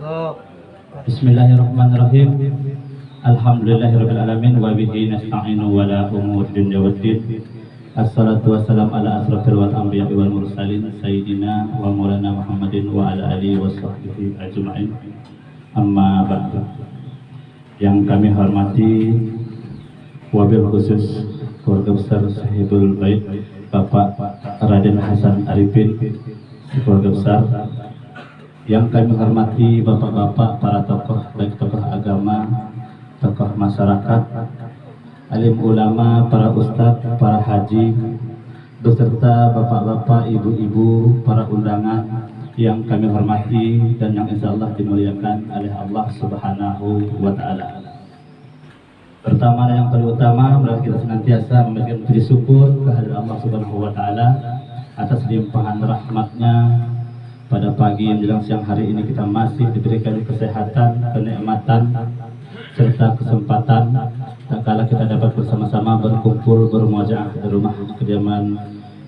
Bismillahirrahmanirrahim. Alhamdulillahirabbil alamin wa bihi nasta'inu wa la umuri dunya waddin. Assalatu wassalamu ala asrofil wal anbiya'i wal mursalin sayyidina wa maulana Muhammadin wa ala alihi wa sahbihi ajma'in. Amma ba'du. Yang kami hormati wabil khusus keluarga besar Sahibul Bait Bapak Raden Hasan Arifin, keluarga besar. Yang kami hormati bapak-bapak, para tokoh, baik tokoh agama, tokoh masyarakat, alim ulama, para ustadz, para haji, beserta bapak-bapak, ibu-ibu, para undangan yang kami hormati dan yang insya Allah dimuliakan oleh Allah Subhanahu wa Ta'ala. Pertama dan yang paling utama, mari kita senantiasa memberikan puji syukur kehadirat Allah Subhanahu wa Ta'ala atas limpahan rahmatnya. Pada pagi menjelang siang hari ini kita masih diberikan kesehatan, kenikmatan, serta kesempatan tak kala kita dapat bersama-sama berkumpul bermuajaah di rumah kediaman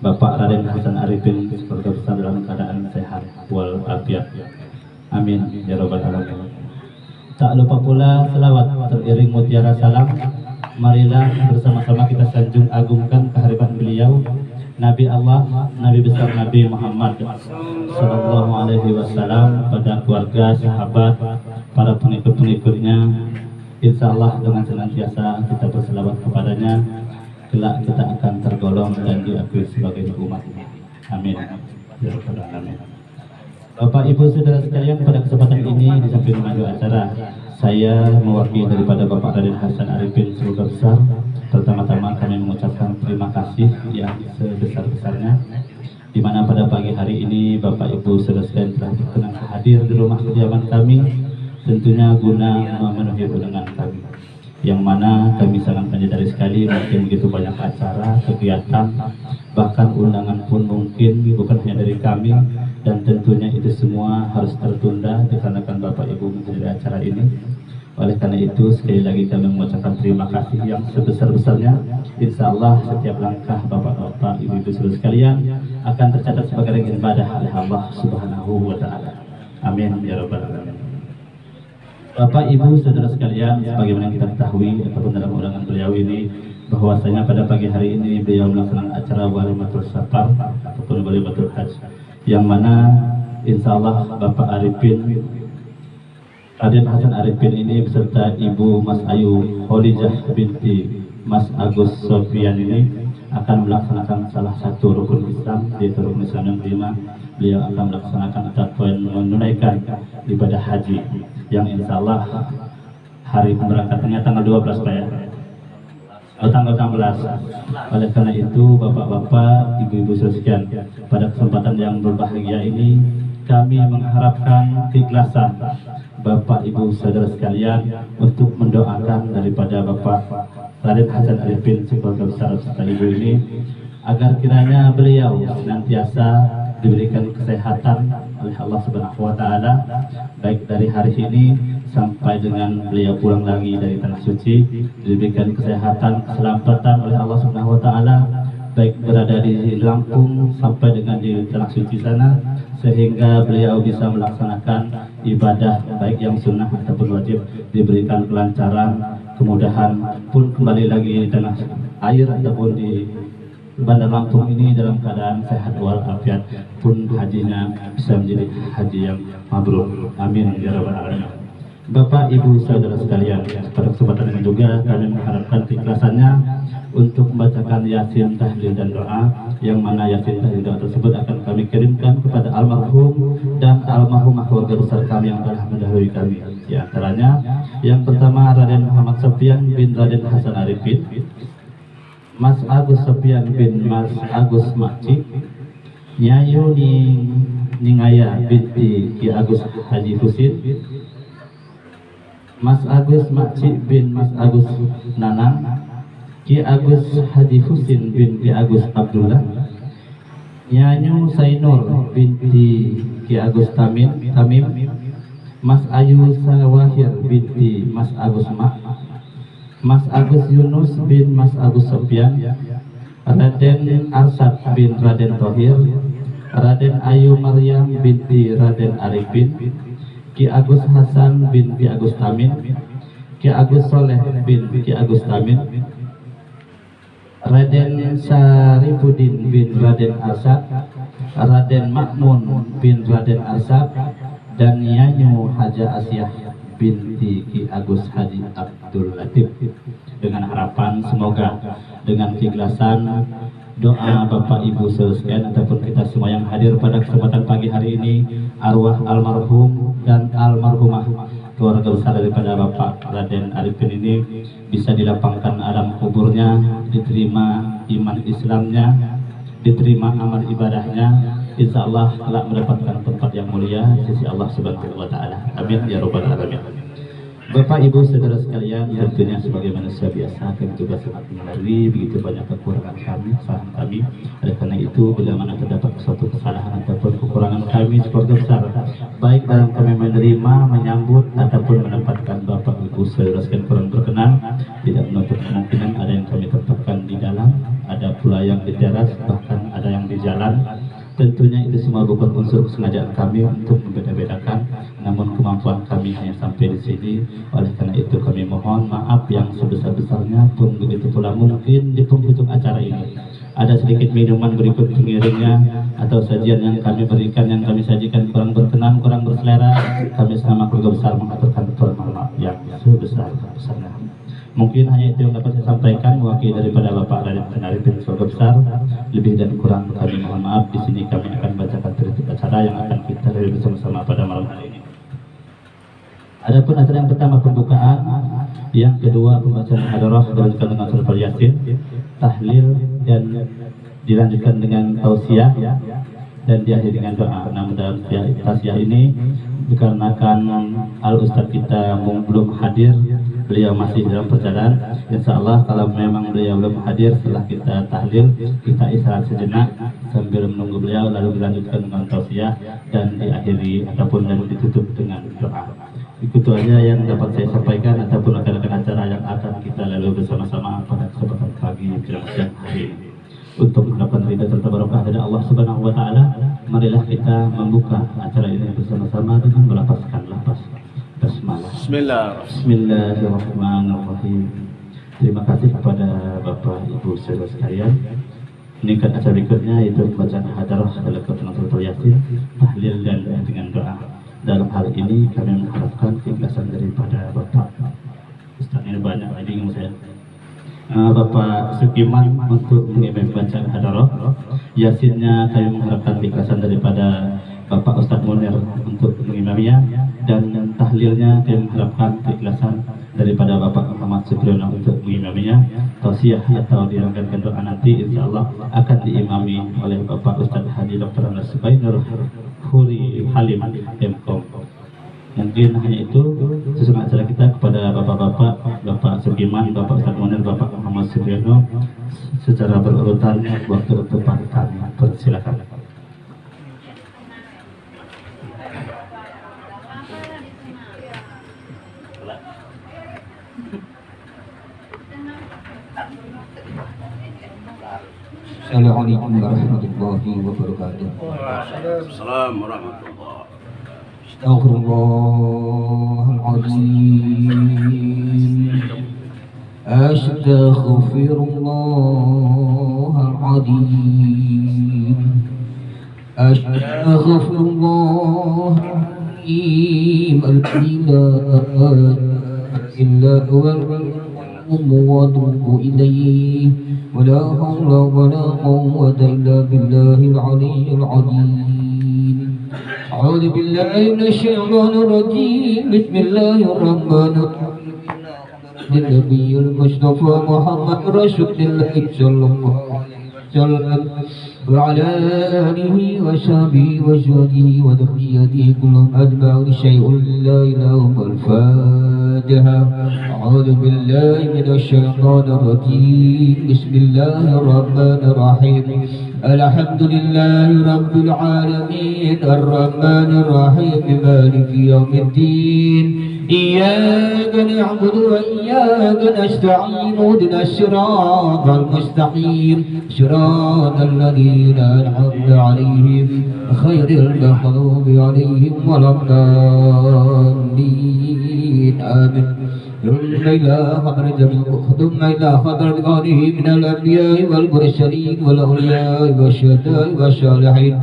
Bapak Raden Hasan Arifin, keluarga besar dalam keadaan sehat wal afiat. Amin ya rabbal alamin. Tak lupa pula selawat teriring mutiara salam. Marilah bersama-sama kita sanjung agungkan kehadiran beliau, Nabi Allah, Nabi besar Nabi Muhammad Sallallahu Alaihi Wasallam, pada keluarga, sahabat, para pengikut-pengikutnya. Insya Allah dengan senantiasa kita berselawat kepadanya, kelak kita akan tergolong dan diakui sebagai umat. Amin. Bapak Ibu Saudara sekalian, pada kesempatan ini di samping maju acara, saya mewakili daripada Bapak Raden Hasan Arifin keluarga besar. Pertama-tama kami mengucapkan terima kasih yang sebesar-besarnya, di mana pada pagi hari ini Bapak Ibu Saudara sekalian telah berkenan hadir di rumah kediaman kami, tentunya guna memenuhi undangan kami, yang mana kami sangat menyadari sekali mungkin begitu banyak acara, kegiatan, bahkan undangan pun mungkin bukan hanya dari kami, dan tentunya itu semua harus tertunda dikarenakan Bapak Ibu menghadiri acara ini. Oleh karena itu sekali lagi kami mengucapkan terima kasih yang sebesar-besarnya. Insya Allah setiap langkah bapak-bapak, ibu-ibu saudara sekalian akan tercatat sebagai ibadah oleh Allah Subhanahu wa Ta'ala. Amin ya rabbal alamin. Bapak ibu saudara sekalian, sebagaimana kita ketahui ataupun dalam undangan beliau ini, bahwasanya pada pagi hari ini beliau melaksanakan acara Walimatul Safar ataupun Walimatul Hajj, yang mana insya Allah Bapak Arifin Raden Hasan Arifin ini beserta Ibu Mas Ayu Kholijah binti Mas Agus Sofian ini akan melaksanakan salah satu rukun Islam, yaitu rukun Islam yang kelima. Beliau akan melaksanakan atau menunaikan ibadah haji, yang insya Allah hari pemberangkatannya tanggal 12 Pak ya, tanggal 16. Oleh karena itu bapak-bapak, ibu-ibu sekalian, pada kesempatan yang berbahagia ini kami mengharapkan keikhlasan Bapak Ibu Saudara sekalian untuk mendoakan daripada Bapak Raden Hasan Arifin keluarga besar serta ibu ini, agar kiranya beliau senantiasa diberikan kesehatan oleh Allah Subhanahu wa Ta'ala, baik dari hari ini sampai dengan beliau pulang lagi dari tanah suci, diberikan kesehatan, keselamatan oleh Allah Subhanahu wa Ta'ala, baik berada di Lampung sampai dengan di tanah suci sana, sehingga beliau bisa melaksanakan ibadah baik yang sunnah ataupun wajib, diberikan kelancaran, kemudahan, pun kembali lagi di tanah air ataupun di Bandar Lampung ini dalam keadaan sehat walafiat, pun hajinya bisa menjadi haji yang mabrur. Amin ya rabbal alamin. Bapak Ibu Saudara sekalian, pada kesempatan ini juga kami mengharapkan keikhlasannya untuk membacakan Yasin, tahlil dan doa, yang mana Yasin, tahlil, doa tersebut akan kami kirimkan kepada almarhum dan almarhumah keluarga besar kami yang telah mendahului kami. Di antaranya yang pertama Raden Muhammad Sofian bin Raden Hasan Arifin, Mas Agus Sofian bin Mas Agus Makci, Nyayu Ningaya binti Ki Agus Haji Husin, Mas Agus Makci bin Mas Agus Nanang, Ki Agus Haji Husin bin Ki Agus Abdullah, Nyanyu Sainur binti Ki Agus Tamim, Mas Ayu Sawahir binti Mas Agus Mak, Mas Agus Yunus bin Mas Agus Sofian, Raden Arsad bin Raden Thohir, Raden Ayu Maryam binti Raden Arifin, Ki Agus Hasan bin Ki Agus Tamin, Ki Agus Soleh bin Ki Agus Tamin, Raden Syarifuddin bin Raden Arsad, Raden Makmun bin Raden Arsad, dan Nyanyu Haja Asyah binti Ki Agus Haji Abdul Latif. Dengan harapan semoga dengan keikhlasan doa Bapak Ibu sekalian ataupun kita semua yang hadir pada kesempatan pagi hari ini, arwah almarhum dan almarhumah keluarga besar daripada Bapak Raden Arifin ini bisa dilapangkan alam kuburnya, diterima iman Islamnya, diterima amal ibadahnya, insya Allah telah mendapatkan tempat yang mulia di sisi Allah Subhanahu wa Ta'ala. Amin ya Rabbal Alamin. Bapak Ibu saudara sekalian, tentunya sebagai manusia biasa kami juga sangat menyadari begitu banyak kekurangan kami, kesalahan kami. Oleh karena itu, bila mana terdapat suatu kesalahan ataupun kekurangan kami sekeluarga besar, baik dalam kami menerima, menyambut ataupun menempatkan Bapak Ibu saudara sekalian kurang berkenan, tidak menutup kemungkinan ada yang kami tetapkan di dalam, ada pula yang di teras, bahkan ada yang di jalan. Tentunya itu semua bukan unsur kesengajaan kami untuk membeda-bedakan, namun kemampuan kami hanya sampai di sini. Oleh karena itu kami mohon maaf yang sebesar-besarnya, pun begitu pula mungkin di penghujung acara ini ada sedikit minuman berikut pengiringnya atau sajian yang kami berikan, yang kami sajikan kurang berkenan, kurang berselera, kami selama keluarga besar mengaturkan permohonan maaf yang sebesar-besarnya. Mungkin hanya itu yang dapat saya sampaikan mewakili daripada Bapak Raden Arifin keluarga besar. Lebih dan kurang kami mohon maaf. Di sini kami akan bacakan tertutup acara yang akan kita lalui bersama-sama pada malam hari ini. Adapun acara yang pertama pembukaan, yang kedua pembacaan hadarah dilanjutkan dengan surat Yasin, tahlil dan dilanjutkan dengan tausiah dan diakhiri dengan doa. Namun dalam tausiah ini dikarenakan Al-Ustadz kita belum hadir, beliau masih dalam perjalanan. Insya Allah kalau memang beliau belum hadir, setelah kita tahlil, kita istirahat sejenak sambil menunggu beliau, lalu dilanjutkan dengan tausiah dan diakhiri ataupun dan ditutup dengan doa. Itu aja yang dapat saya sampaikan ataupun rekan-rekan acara yang akan kita lalui bersama-sama pada kesempatan pagi menjelang siang hari ini. Untuk mendapatkan ridha serta barokah dari Allah Subhanahu wa Ta'ala, marilah kita membuka acara ini bersama-sama dengan melafazkan lafaz basmalah. Bismillahirrahmanirrahim. Terima kasih kepada Bapak Ibu saudara sekalian. Meningkat acara berikutnya yaitu bacaan hadarah dalam keterangan surat Yasin, tahlil dan dengan doa. Dalam hal ini kami mengharapkan keikhlasan daripada Bapak Ustaz. Ini banyak lagi yang saya Bapak Sukiman untuk mengimami bacaan hadarah. Yasinnya kami mengharapkan keikhlasan daripada Bapak Ustadz Munir untuk mengimaminya, dan tahlilnya kami mengharapkan keikhlasan daripada Bapak Muhammad Supriyono untuk mengimaminya. Tausiah atau dirangkaikan doa nanti insya Allah akan diimami oleh Bapak Ustadz Haji Dr. Anas Subainur Huri Halim MKOM. Mungkin hanya itu sesuai acara kita kepada bapak-bapak, Bapak Sugiman, Bapak Ustadz Munir, Bapak Muhammad Supriyono secara berurutan waktu untuk kami persilakan. Assalamualaikum warahmatullahi wabarakatuh. Waalaikumsalam warahmatullahi wabarakatuh. Astaghfirullahaladzim. Astaghfirullahaladzim. وأتوب إليه ولا حول ولا قوة إلا بالله العلي العظيم. أعوذ بالله من الشيطان الرجيم. بسم الله الرحمن الرحيم. للنبي المصطفى محمد رسول الله صلى الله عليه وسلم وعلى آله وصحبه وزوجه وذريته كلهم أجمعين. شيء لا إله إلا الفاتحة. أعوذ بالله من الشيطان الرجيم. بسم الله الرحمن الرحيم. الحمد لله رب العالمين الرحمن الرحيم مالك يوم الدين إياك نعبد وإياك نستعين اهدنا الصراط المستقيم صراط الذين أنعمت عليهم غير المغضوب عليهم ولا الضالين آمين. ثم إلى حضرة غيره من الأنبياء والمرسلين والأولياء والشهداء والصالحين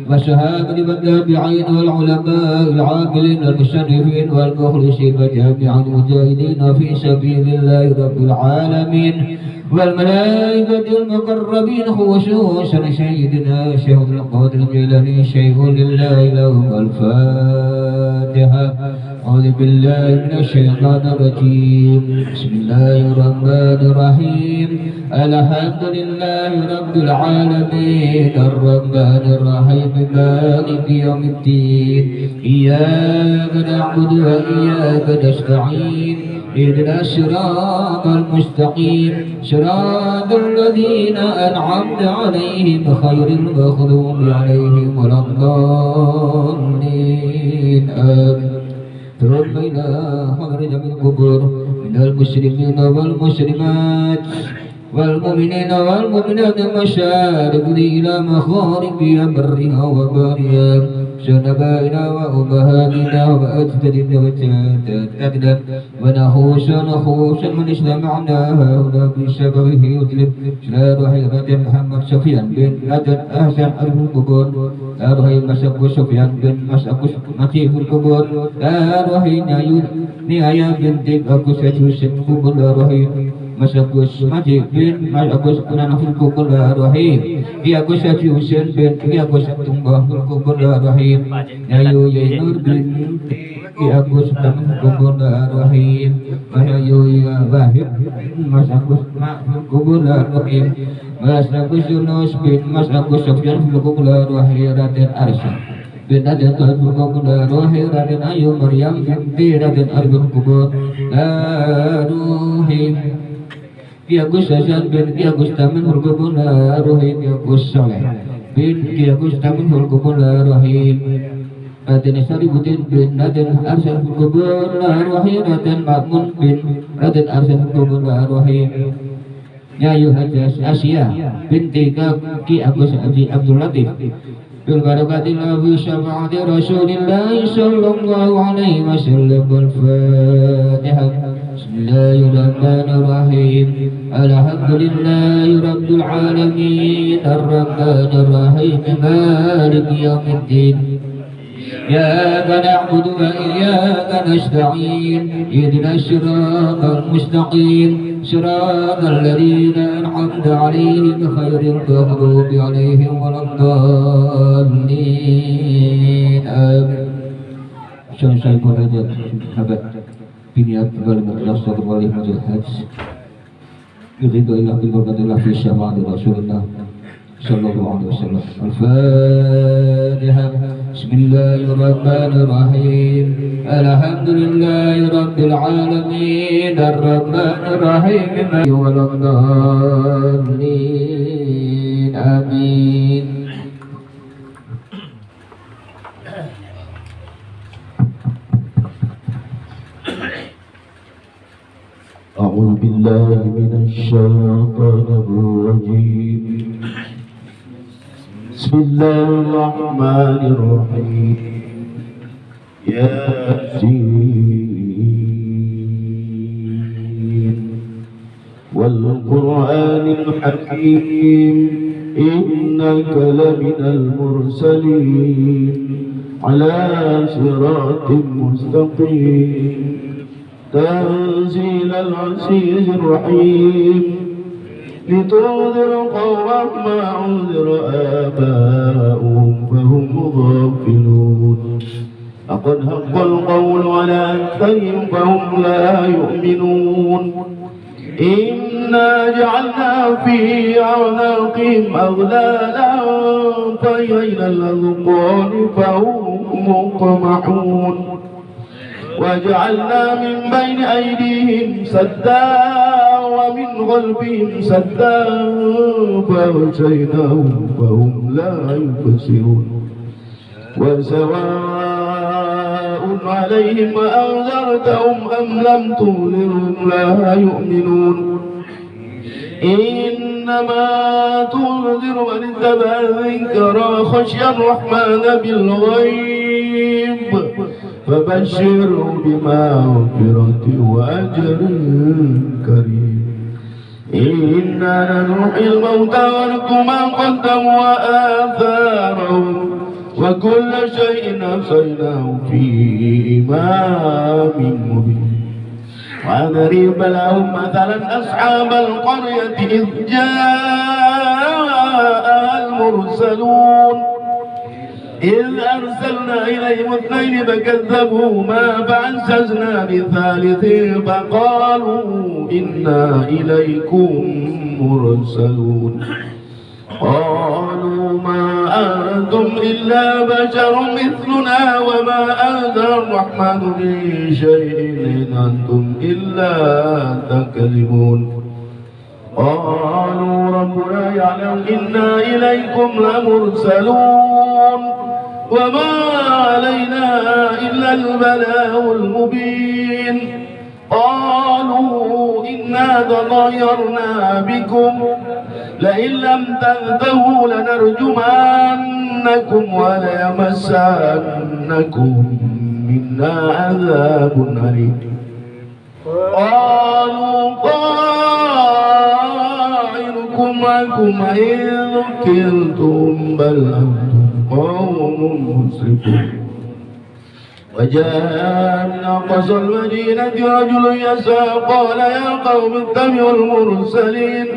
والصحابة والتابعين والعلماء العاملين المشرفين والمخلصين وجميع المجاهدين في سبيل الله رب العالمين والملائكة المقربين خصوصا سيدنا شيخ القادر الجيلاني شيخ لله له الفاتحة. أعوذ بالله من الشيطان الرجيم. بسم الله الرحمن الرحيم. الحمد لله رب العالمين الرحمن الرحيم مالك يوم الدين إياك نعبد وإياك نستعين اهدنا الصراط المستقيم صراط الذين أنعمت عليهم غير المغضوب عليهم ولا الضالين آمين. ثم إلى حضرة من القبور من المسلمين والمسلمات والمؤمنين والمؤمنات المشارق إلى مخاربها برها وبارها شنبائنا وأمهاتنا وأجدادنا وجداتنا ونخوشا من اجتمعنا هنا بسببه يطلب شرار حيرة محمد سفيان بن نادر أحسن أرف القبور أرهي مسك سفيان بن مسك مكيف القبور أرهي نهاية بنت أكس حسين قبور أرهي Masakus Majid bin Masakus Kunanafil Kubur Rahim Iakus Haji Hussein bin Iakus Tumbah Kubur Rahim Yayu Yainur bin Iakus Tamin Kubur Rahim Mahayu Wahid Masakus Kubur Rahim Masakus Yunus bin Masakus Sofyan Kubur Rahim Raden Arsa bin Raden Arifin Kubur Rahim Raden Ayu Maryam bin Raden Arifin Kubur Rahim Ki Agus Hasan bin Ki Agus Tamin Hulkubun Rahim Ki Agus Saleh bin Ki Agus Tamin Hulkubun Rahim Raden Saribuddin bin Raden Arsyad Hulkubun Rahim Raden Makmun bin Raden Arsyad Hulkubun Rahim Nyayu Hajas Asia binti Ki Agus Haji Abdul Latif bil barakatillah fi syafaati Rasulillah sallallahu alaihi wasallam. Al-Fatihah. Bismillahirrahmanirrahim. Alhamdulillahi rabbil alamin arrahmanir rahim maliki yaumiddin إياك نعبد وإياك نستعين اهدنا الصراط المستقيم صراط الذين أنعمت عليهم غير المغضوب عليهم ولا الضالين آمين. Selesai munajat sahabat biniat wal mukhlasar wal hajjul hajj yuridullah bil barakatilah fi syafaati Rasulullah sallallahu alaihi wasallam. Al-Fatihah. Bismillahirrahmanirrahim. Alhamdulillahi rabbil alamin arrahmanir rahim maliki yaumiddin amin. أعوذ بالله من الشيطان الرجيم. بسم الله الرحمن الرحيم. ياسين والقرآن الحكيم إنك لمن المرسلين على صراط مستقيم تنزيل العزيز الرحيم لتنذر قوما ما أنذر آباؤهم فهم غافلون لقد حق القول على أكثرهم فهم لا يؤمنون إنا جعلنا في أعناقهم أغلالا فإلى الأذقان فهم مقمحون وجعلنا من بين أيديهم سدا ومن خلفهم سدا فأغشيناهم فهم لا يبصرون وسواء عليهم وأنذرتهم أم لم تنذرهم لا يؤمنون إنما تنذر من اتبع الذكر وخشي الرحمن بالغيب فبشره بمغفرة وأجر كريم إنا لنحيي الموتى ونكتب ما قدموا وآثارهم وكل شيء أحصيناه في إمام مبين وضرب لهم مثلا أصحاب القرية إذ جاء المرسلون إذ أرسلنا إليهم اثنين فكذبوهما فعززنا بثالث فقالوا إنا إليكم مرسلون قالوا ما أنتم إلا بشر مثلنا وما أنزل الرحمن من شيء إن أنتم إلا تكذبون قالوا ربنا يعلم إنا إليكم لمرسلون وما علينا إلا البلاغ المبين قالوا إنا تطيرنا بكم لئن لم تنتهوا لنرجمنكم وليمسنكم منا عذاب أليم قالوا طائركم معكم إن ذكرتم بل أنتم قوم مسرفون وجاء من أقصى المدينة رجل يسعى قال يا قوم اتبعوا المرسلين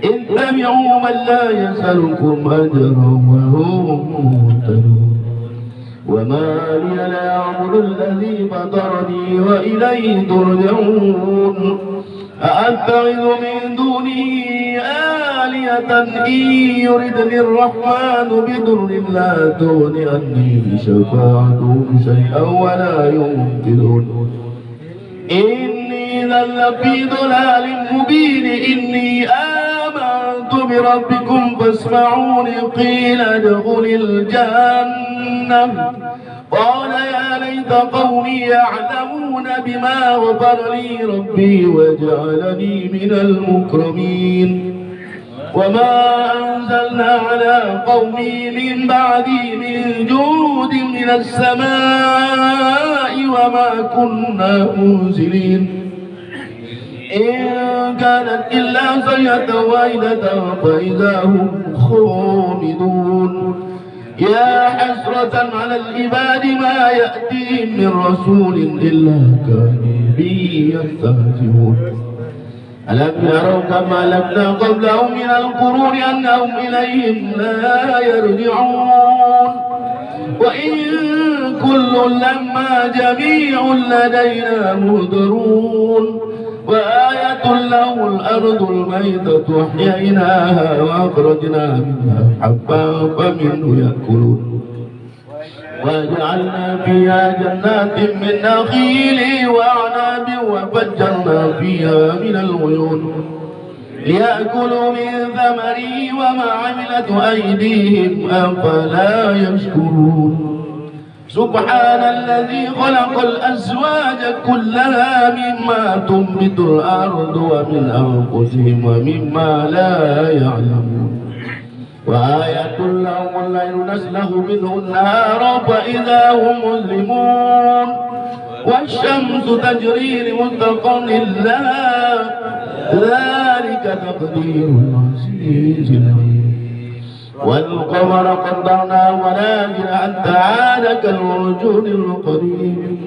اتبعوا من لا يسألكم أجرا وهم مهتدون وما لي لا أعبد الذي فطرني وإليه ترجعون أأتخذ من دونه آلهة إن يردني الرحمن بضر لا تغن عني بشفاعتهم شيئا ولا ينقذون إني إذا لفي ضلال مبين إني آمنت بربكم فاسمعوني قيل ادخل الجنة قال يا ليت قومي يعلمون بما غفر لي ربي وجعلني من المكرمين وما أنزلنا على قومي من بعدي من جود من السماء وما كنا منزلين إن كانت إلا صيحة واحدة فإذا هم خامدون يا حسرة على العباد ما يأتيهم من رسول إلا كانوا به يستهزئون ألم يروا كما أهلكنا قبلهم من القرون أنهم إليهم لا يرجعون وإن كل لما جميع لدينا مهدرون وآية له الأرض الميتة أحييناها وأخرجنا منها حبا فمنه يأكلون وجعلنا فيها جنات من نخيل وأعناب وفجرنا فيها من العيون ليأكلوا من ثمره وما عملت أيديهم أفلا يشكرون سبحان الذي خلق الأزواج كلها مما تنبت الأرض ومن أنفسهم ومما لا يعلمون وآية لهم الليل نسلخ منه النهار فإذا هم مظلمون والشمس تجري لمستقر لها ذلك تقدير العزيز العليم والقمر قدرناه منازل حتى عاد كالعرجون القديم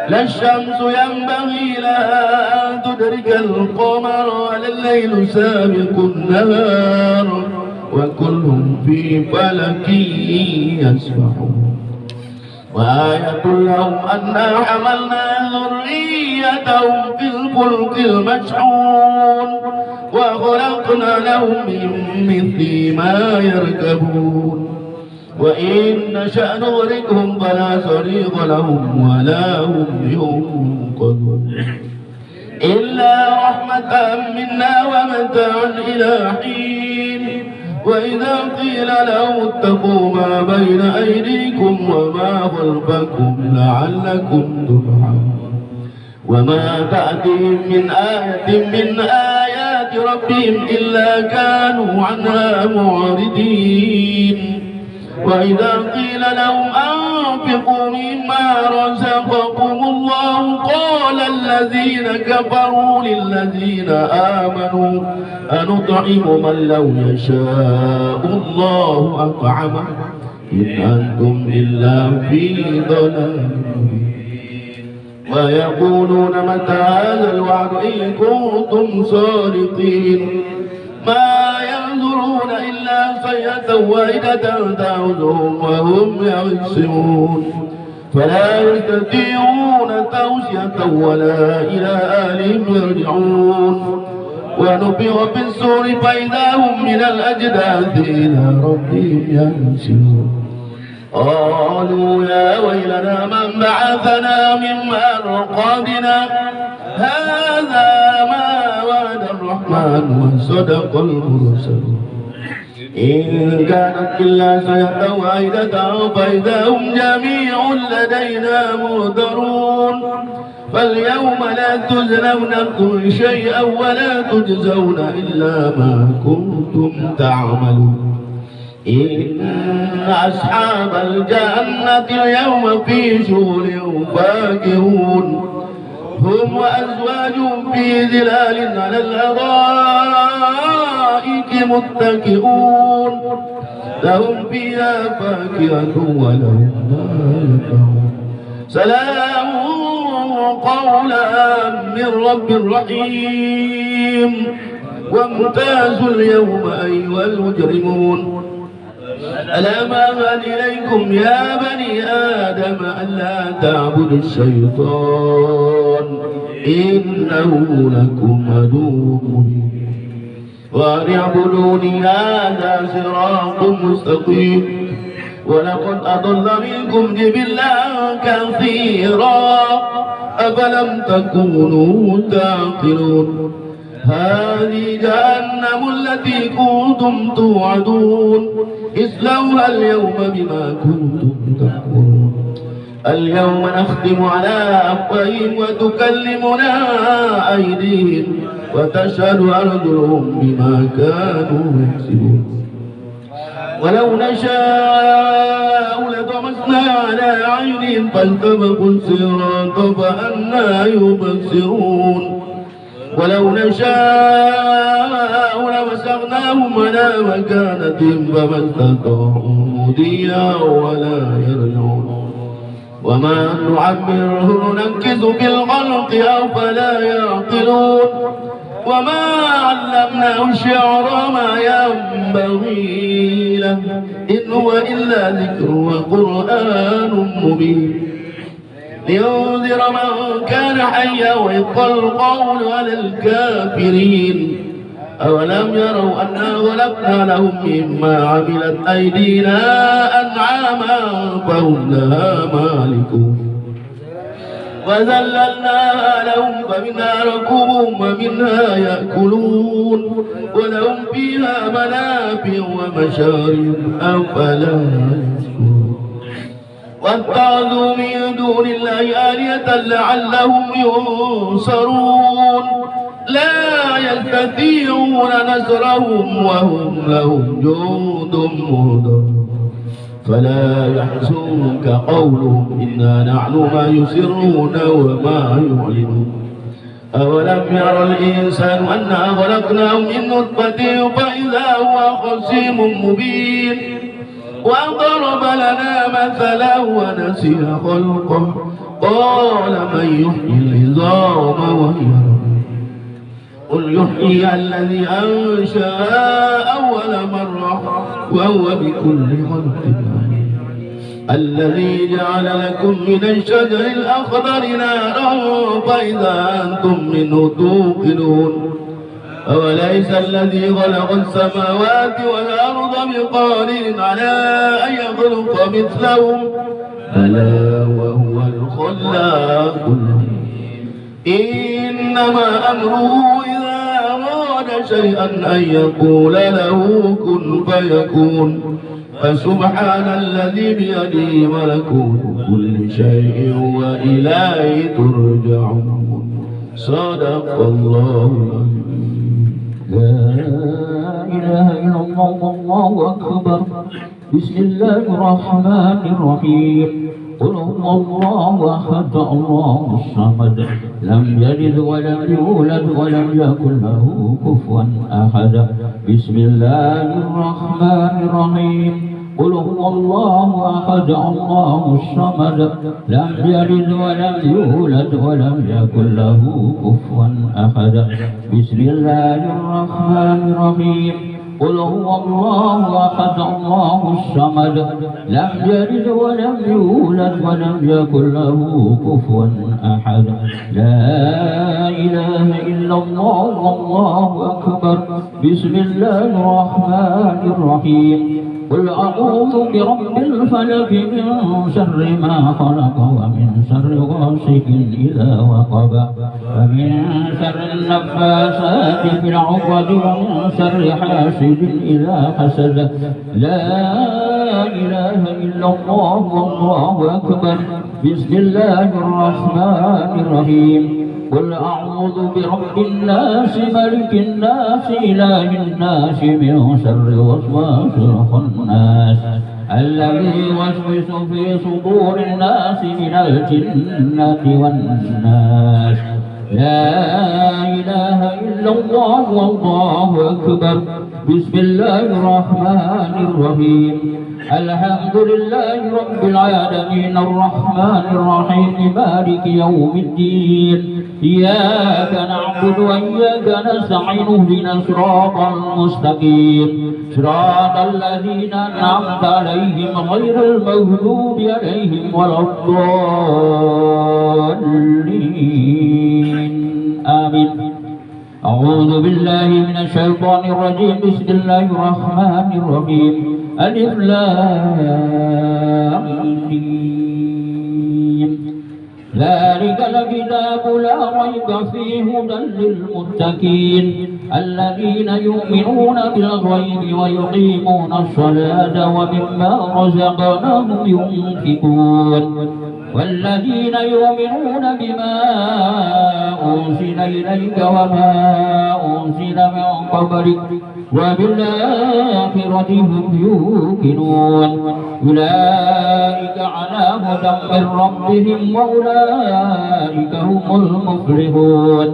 لا الشمس ينبغي لها أن تدرك القمر ولا الليل سابق النهار وكل في فلك يسبحون وآية لهم أنا حملنا ذريتهم في الفلك المشحون وخلقنا لهم من مثل ما يركبون وإن نشأ نغرقهم فلا صريخ لهم ولا هم ينقذون إلا رحمة منا ومتاعا إلى حين وإذا قيل لهم اتقوا ما بين أيديكم وما خلفكم لعلكم ترحمون وما تأتيهم من آية من آيات ربهم إلا كانوا عنها معرضين وإذا قيل لهم أنفقوا مما رزقكم الله قال الذين كفروا للذين آمنوا أنطعم من لو يشاء الله أطعمه إن أنتم إلا في ضلال ويقولون متى هذا الوعد إن كنتم صادقين ما ينظرون إلا صيحة واحدة تأخذهم وهم يخصمون فلا يستطيعون توصية ولا إلى أهلهم يرجعون ونفخ في الصور فإذا هم من الأجداث إلى ربهم ينسلون قالوا يا ويلنا من بعثنا من مرقدنا هذا ما وعد الرحمن وصدق المرسلون إن كانت إلا صيحة واحدة فإذا هم جميع لدينا مهدرون فاليوم لا تظلمون شيئا ولا تجزون إلا ما كنتم تعملون إن أصحاب الجنة اليوم في شغل فاكهون هم وأزواجهم في ظلال على الأرائك متكئون لهم فيها فاكهة ولهم ما يدعون سلام قولا من رب رحيم وامتازوا اليوم أيها المجرمون ألم أعهد إليكم يا بني آدم ألا تعبدوا الشيطان إنه لكم عدو مبين وأن اعبدوني هذا صراط مستقيم ولقد أضل منكم جبلا كثيرا أفلم تكونوا تعقلون هذه جهنم التي كنتم توعدون اصلوها اليوم بما كنتم تكفرون اليوم نختم على أفواههم وتكلمنا أيديهم وتشهد أرجلهم بما كانوا يكسبون ولو نشاء لطمسنا على عينهم فالتبقوا الصراط فأنى يبصرون ولو نشاء لمسخناهم على مكانتهم فما استطاعوا مضيا ولا يرجعون وما نعمره ننكس في الخلق أفلا يعقلون وما علمناه الشعر ما ينبغي له إن هو إلا ذكر وقرآن مبين لينذر من كان حيا ويبقى القول على الكافرين أولم يروا أنا خلقنا لهم مما عملت أيدينا أنعاما فهم لها مالكون وذللناها لهم فمنها ركوبهم ومنها يأكلون ولهم فيها منافع ومشارب أفلا يشكرون واتخذوا من دون الله آلهة لعلهم ينصرون لا يستطيعون نصرهم وهم لهم جند مهدرون فلا يحزنك قولهم إنا نعلم ما يسرون وما يعلنون أولم يرى الإنسان أنا خلقناه من نطفة فإذا هو خصيم مبين وضرب لنا مثلا ونسي خلقه قال من يحيي العظام وهي رميم قل يحيي الذي أنشأ أول مرة وهو بكل خلق عليم الذي جعل لكم من الشجر الأخضر نارا فإذا أنتم منه توقدون أوليس الذي خلق السماوات والأرض بقادر على أن يخلق مثلهم بلى وهو الخلاق العليم إنما أمره إذا أراد شيئا أن يقول له كن فيكون فسبحان الذي بيده ملكوت كل شيء وإليه ترجعون صدق الله لا إله إلا الله والله أكبر بسم الله الرحمن الرحيم قل هو الله أحد الله الصمد لم يلد ولم يولد ولم يكن له كفوا أحد بسم الله الرحمن الرحيم قل هو الله أحد الله الصمد لم يلد ولم يولد ولم يكن له كفوا أحد بسم الله الرحمن الرحيم قل هو الله أحد الله الصمد لم يلد ولم يولد ولم يكن له كفوا أحد لا إله إلا الله والله أكبر بسم الله الرحمن الرحيم قل أعوذ برب الفلق من شر ما خلق ومن شر غاسق إذا وقب ومن شر النفاثات في العقد ومن شر حاسد إذا حسد لا إله إلا الله والله أكبر بسم الله الرحمن الرحيم قل أعوذ برب الناس ملك الناس إله الناس من شر وسواس الخناس الذي يوسوس في صدور الناس من الجنة والناس لا إله إلا الله والله أكبر بسم الله الرحمن الرحيم الحمد لله رب العالمين الرحمن الرحيم مالك يوم الدين إياك نعبد وإياك نستعين اهدنا الصراط المستقيم صراط الذين أنعمت عليهم غير المغضوب عليهم ولا الضالين آمين أعوذ بالله من الشيطان الرجيم بسم الله الرحمن الرحيم ألف لام ميم ذلك الكتاب لا ريب فيه هدى للمتقين الذين يؤمنون بالغيب ويقيمون الصلاة ومما رزقناهم ينفقون والذين يؤمنون بما أنزل إليك وما أنزل من قبلك وبالآخرة هم يوقنون أولئك على هدى من ربهم وأولئك هم المفلحون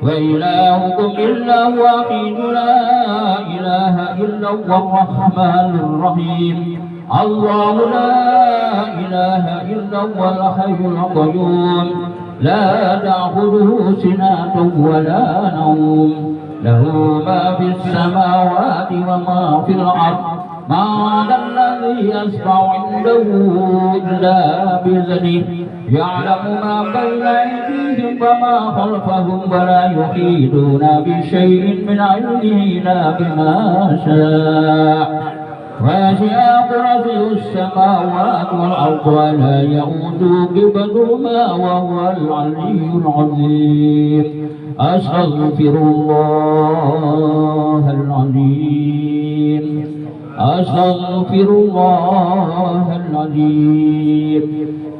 وإلهكم إلا واحد لا إله إلا هو الرحمن الرحيم الله لا إله إلا هو الحي القيوم لا تأخذه سنة ولا نوم له ما في السماوات وما في الأرض ما ذا الذي يشفع عنده إلا بإذنه يعلم ما بين أيديهم وما خلفهم ولا يحيطون بشيء من علمه إلا بما شاء وسع كرسيه السماوات والأرض ولا يئوده حفظهما وهو العلي العظيم أستغفر الله العظيم أستغفر الله العظيم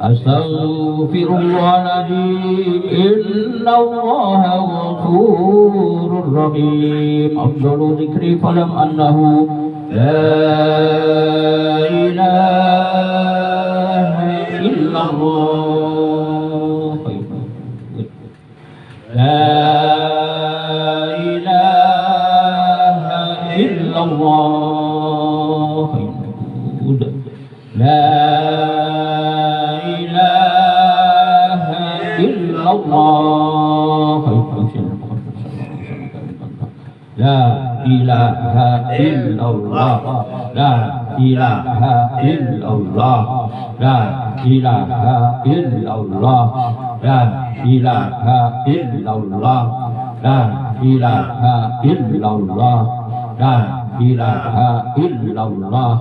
أستغفر الله العظيم إن الله غفور رحيم أفضل ذكري فلم أنه لا إله إلا الله لا إله إلا الله لا إله إلا الله لا إله إلا الله لا إله إلا الله لا إله إلا الله لا إله إلا الله لا إله إلا الله لا إله إلا الله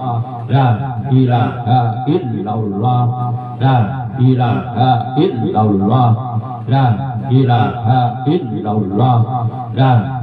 لا إله إلا الله لا إله إلا الله لا إله إلا الله لا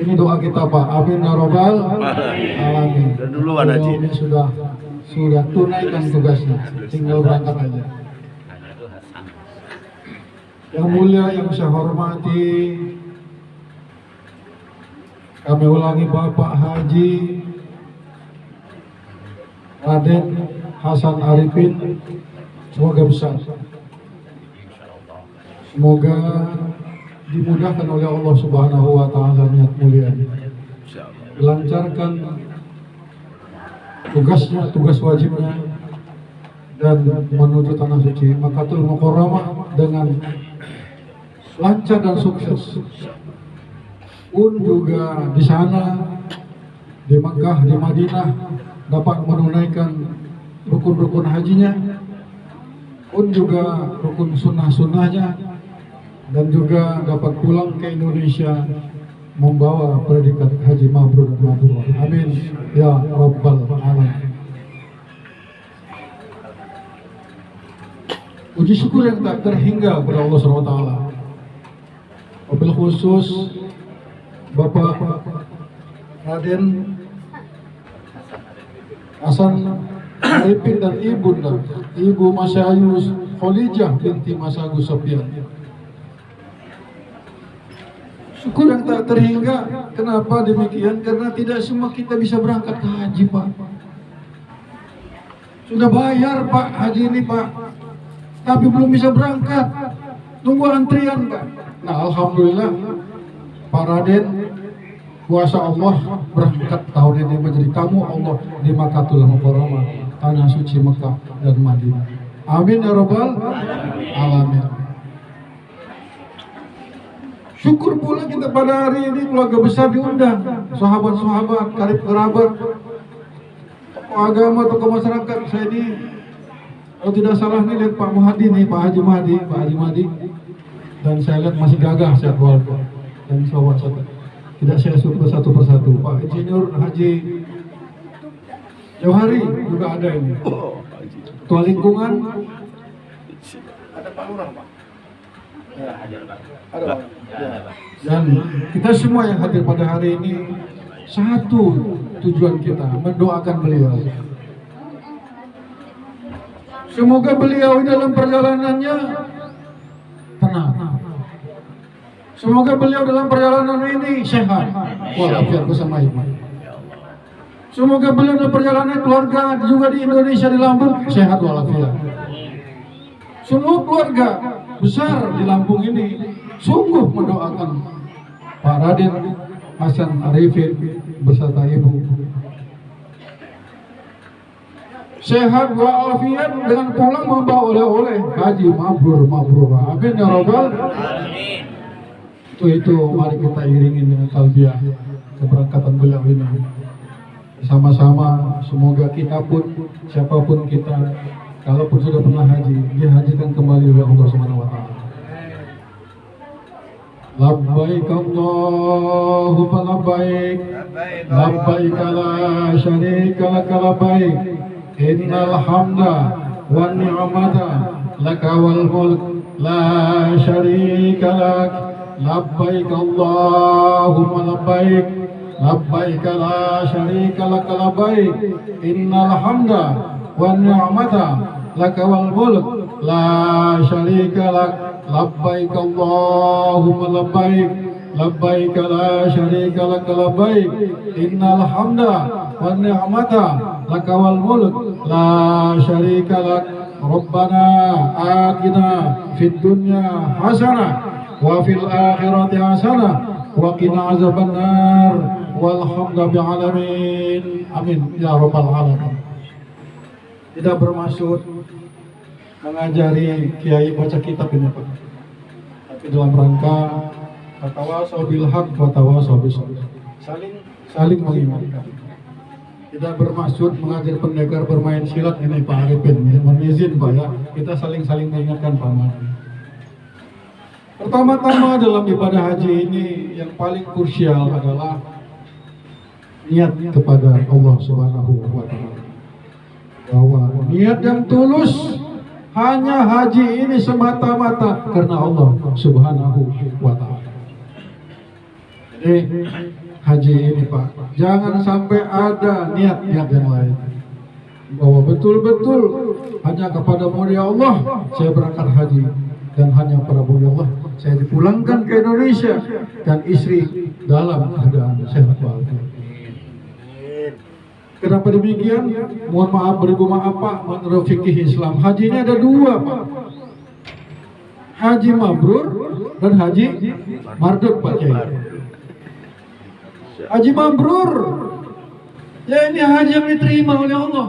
Ini doa kita Pak. Amin ya robbal alamin. Udah duluan Haji. Ini sudah tunaikan tugasnya, tinggal berangkat aja. Yang mulia, yang saya hormati, kami ulangi Bapak Haji Raden Hasan Arifin, semoga besar, semoga dimudahkan oleh Allah Subhanahu wa Ta'ala niat mulia, dilancarkan tugasnya, tugas wajibnya, dan menuju tanah suci Makkatul Mukarramah dengan lancar dan sukses. Pun juga di sana, di Makkah, di Madinah, dapat menunaikan rukun-rukun hajinya, pun juga rukun sunnah-sunnahnya, dan juga dapat pulang ke Indonesia membawa predikat haji mabrur dan mabrur. Amin ya rabbal alamin. Puji syukur yang tak terhingga kepada Allah SWT. Wabil khusus Bapak Raden Hasan Arifin dan Ibu Masyayu Kholijah binti Mas Agus Sofyan. Syukur yang tak terhingga. Kenapa demikian? Karena tidak semua kita bisa berangkat ke haji Pak. Sudah bayar Pak haji ini Pak, tapi belum bisa berangkat, tunggu antrian Pak. Nah alhamdulillah Pak Raden, kuasa Allah berangkat tahun ini menjadi tamu Allah di Makkatul Mukarramah, tanah suci Mekah dan Madinah. Amin ya rabbal alamin. Syukur pula kita pada hari ini keluarga besar diundang, sahabat-sahabat, karib kerabat, tokoh agama, tokoh masyarakat. Saya ini kalau tidak salah nih lihat Pak Muhadi nih, Pak Haji Mahdi, dan saya lihat masih gagah sehat walafiat dan sahabat saya. Tidak saya sebut satu persatu. Pak Insinyur Haji Johari juga ada ini. Ketua lingkungan. Ada Pak Lurah Pak. Ada Pak. Dan kita semua yang hadir pada hari ini, satu tujuan kita mendoakan beliau. Semoga beliau dalam perjalanannya tenang. Semoga beliau dalam perjalanan ini sehat walafiat bersama iman. Semoga beliau dalam perjalanan keluarga juga di Indonesia, di Lampung, sehat walafiat. Semua keluarga besar di Lampung ini sungguh mendoakan Pak Raden Hasan Arifin beserta ibu sehat walafiat dengan pulang membawa oleh-oleh haji mabrur. Amin ya rabbal alamin. Itu mari kita iringi dengan talbiyah keberangkatan beliau ini sama-sama. Semoga kita pun, siapapun kita, kalaupun sudah pernah haji, dihajikan kembali oleh Allah Subhanahu wa Ta'ala. Labbaik Allahumma labbaik, labbaik la syarika laka labbaik, innal hamda wan ni'mata laka wal mulk la syarika lak. Labbaik Allahumma labbaik, labbaik la syarika laka labbaik, innal hamda wan ni'mata laka wal mulk la syarika lak. Labbaik Allahumma labbaik, labbaik la syarika laka labbaik, innal hamda wan ni'mata laka wal mulk la syarika lak. Rabbana atina fid dunya hasanah wa fil akhirati hasanah wa qina azabannar walhamdulillahi alamin. Amin ya rabbal alamin. Tidak bermaksud mengajari kiai baca kitab ini Pak, tapi dalam rangka tawasau bil haq wa tawasau bis sabr, saling mengingatkan. Tidak bermaksud mengajar pendekar bermain silat ini Pak Arifin, mohon izin Pak ya, kita saling mengingatkan Pak Madi. Pertama-tama dalam ibadah haji ini yang paling krusial adalah niat kepada Allah Subhanahu wa Ta'ala. Bahwa niat yang tulus, hanya haji ini semata-mata karena Allah Subhanahu wa Ta'ala. Jadi haji ini Pak, jangan sampai ada niat-niat yang lain. Bahwa betul-betul hanya kepada mulia Allah saya berangkat haji, dan hanya pada mulia Allah saya dipulangkan ke Indonesia dan istri dalam keadaan sehat walafiat. Kenapa demikian? Mohon maaf, beribu maaf Pak, menurut fikih Islam haji ini ada dua Pak, haji mabrur dan haji mardud Pak Kiai. Haji mabrur, ya ini haji yang diterima oleh Allah.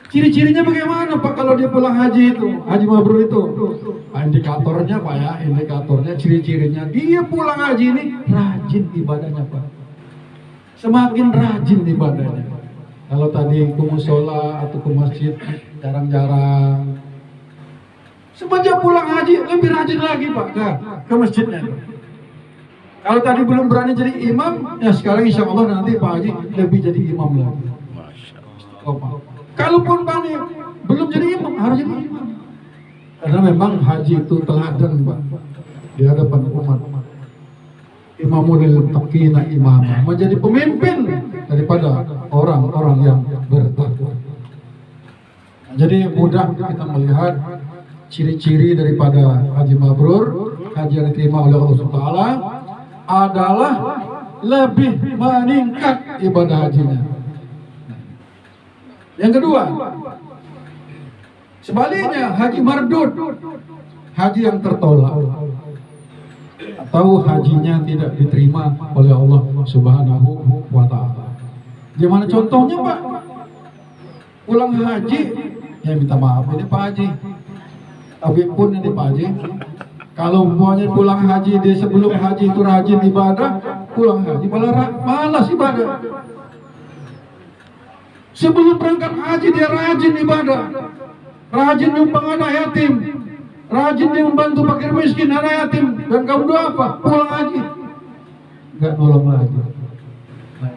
Ciri-cirinya bagaimana Pak kalau dia pulang haji itu, haji mabrur itu? Indikatornya Pak ya, indikatornya, ciri-cirinya dia pulang haji ini rajin ibadahnya Pak. Semakin rajin ibadahnya. Kalau tadi ke musola atau ke masjid jarang-jarang, semenjak pulang haji lebih rajin lagi Pak ke masjidnya. Kalau tadi belum berani jadi imam, ya sekarang insya Allah nanti Pak Haji lebih jadi imam lagi. Oh, Pak. Kalaupun Pak belum jadi imam, harus jadi imam. Karena memang haji itu teladan Pak di hadapan umat. Imamul taqina imamah, menjadi pemimpin daripada orang-orang yang bertakwa. Jadi mudah kita melihat ciri-ciri daripada haji mabrur, haji yang diterima oleh Allah SWT adalah lebih meningkat ibadah hajinya. Yang kedua, sebaliknya haji mardud, haji yang tertolak atau hajinya tidak diterima oleh Allah Subhanahu wa Ta'ala. Gimana contohnya Pak? Pulang haji, ya minta maaf ini Pak Haji, tapi pun ini Pak Haji, kalau umpamanya pulang haji dia sebelum haji itu rajin ibadah, pulang haji malas ibadah. Sebelum berangkat haji dia rajin ibadah, rajin nyumbang anak yatim, rajin dia membantu fakir miskin, anak yatim, dan kamu doa apa? Pulang haji nggak nolong lagi. Nah,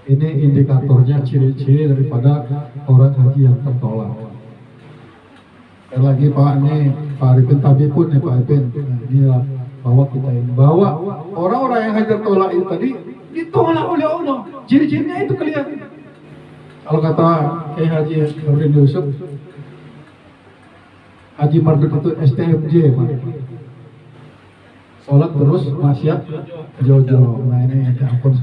ini indikatornya, ciri-ciri daripada orang haji yang tertolak. Lagi Pak, ini Pak Arifin tadi pun nih Pak Arifin, nah, inilah bahwa kita ini, bahwa orang-orang yang haji tertolak itu tadi ditolak oleh Allah. Ciri-cirinya itu kelihatan. Kalau kata Kiai Haji Nurdin Yusuf, haji mardud itu STMJ Pak. Sholat terus maksiat jojo. Nah ini ampun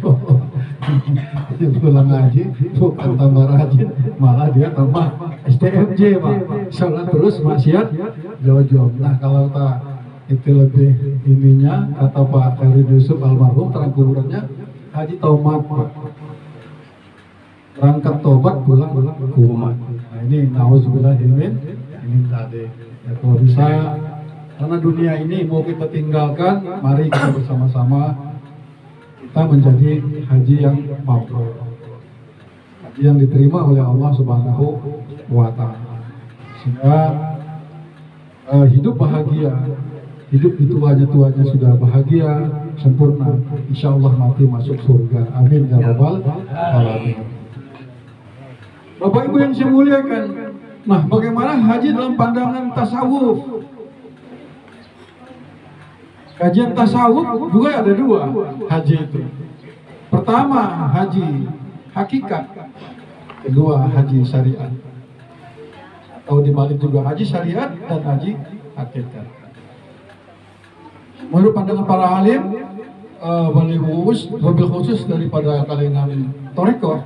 pulang haji bukan tambah rajin, malah dia tambah STMJ Pak. Sholat terus maksiat jojo. Nah kalau tak itu lebih ininya, kata Pak Nurdin Yusuf almarhum terang kuburannya, haji taubat Pak. Berangkat tobat pulang kumat. Nah ini nauzubillah ini tadi. Ya, kalau bisa, karena dunia ini mau kita tinggalkan, mari kita bersama-sama kita menjadi haji yang mabrur, haji yang diterima oleh Allah Subhanahu wa Ta'ala, sehingga hidup bahagia, hidup di tuanya sudah bahagia sempurna, insya Allah mati masuk surga. Amin ya rabbal alamin. Bapak Ibu yang saya muliakan, nah bagaimana haji dalam pandangan tasawuf? Kajian tasawuf juga ada dua haji itu. Pertama haji hakikat, kedua haji syariat. Atau dibalik juga haji syariat dan haji hakikat. Menurut pandangan para alim, wabil khusus daripada kalangan thariqah,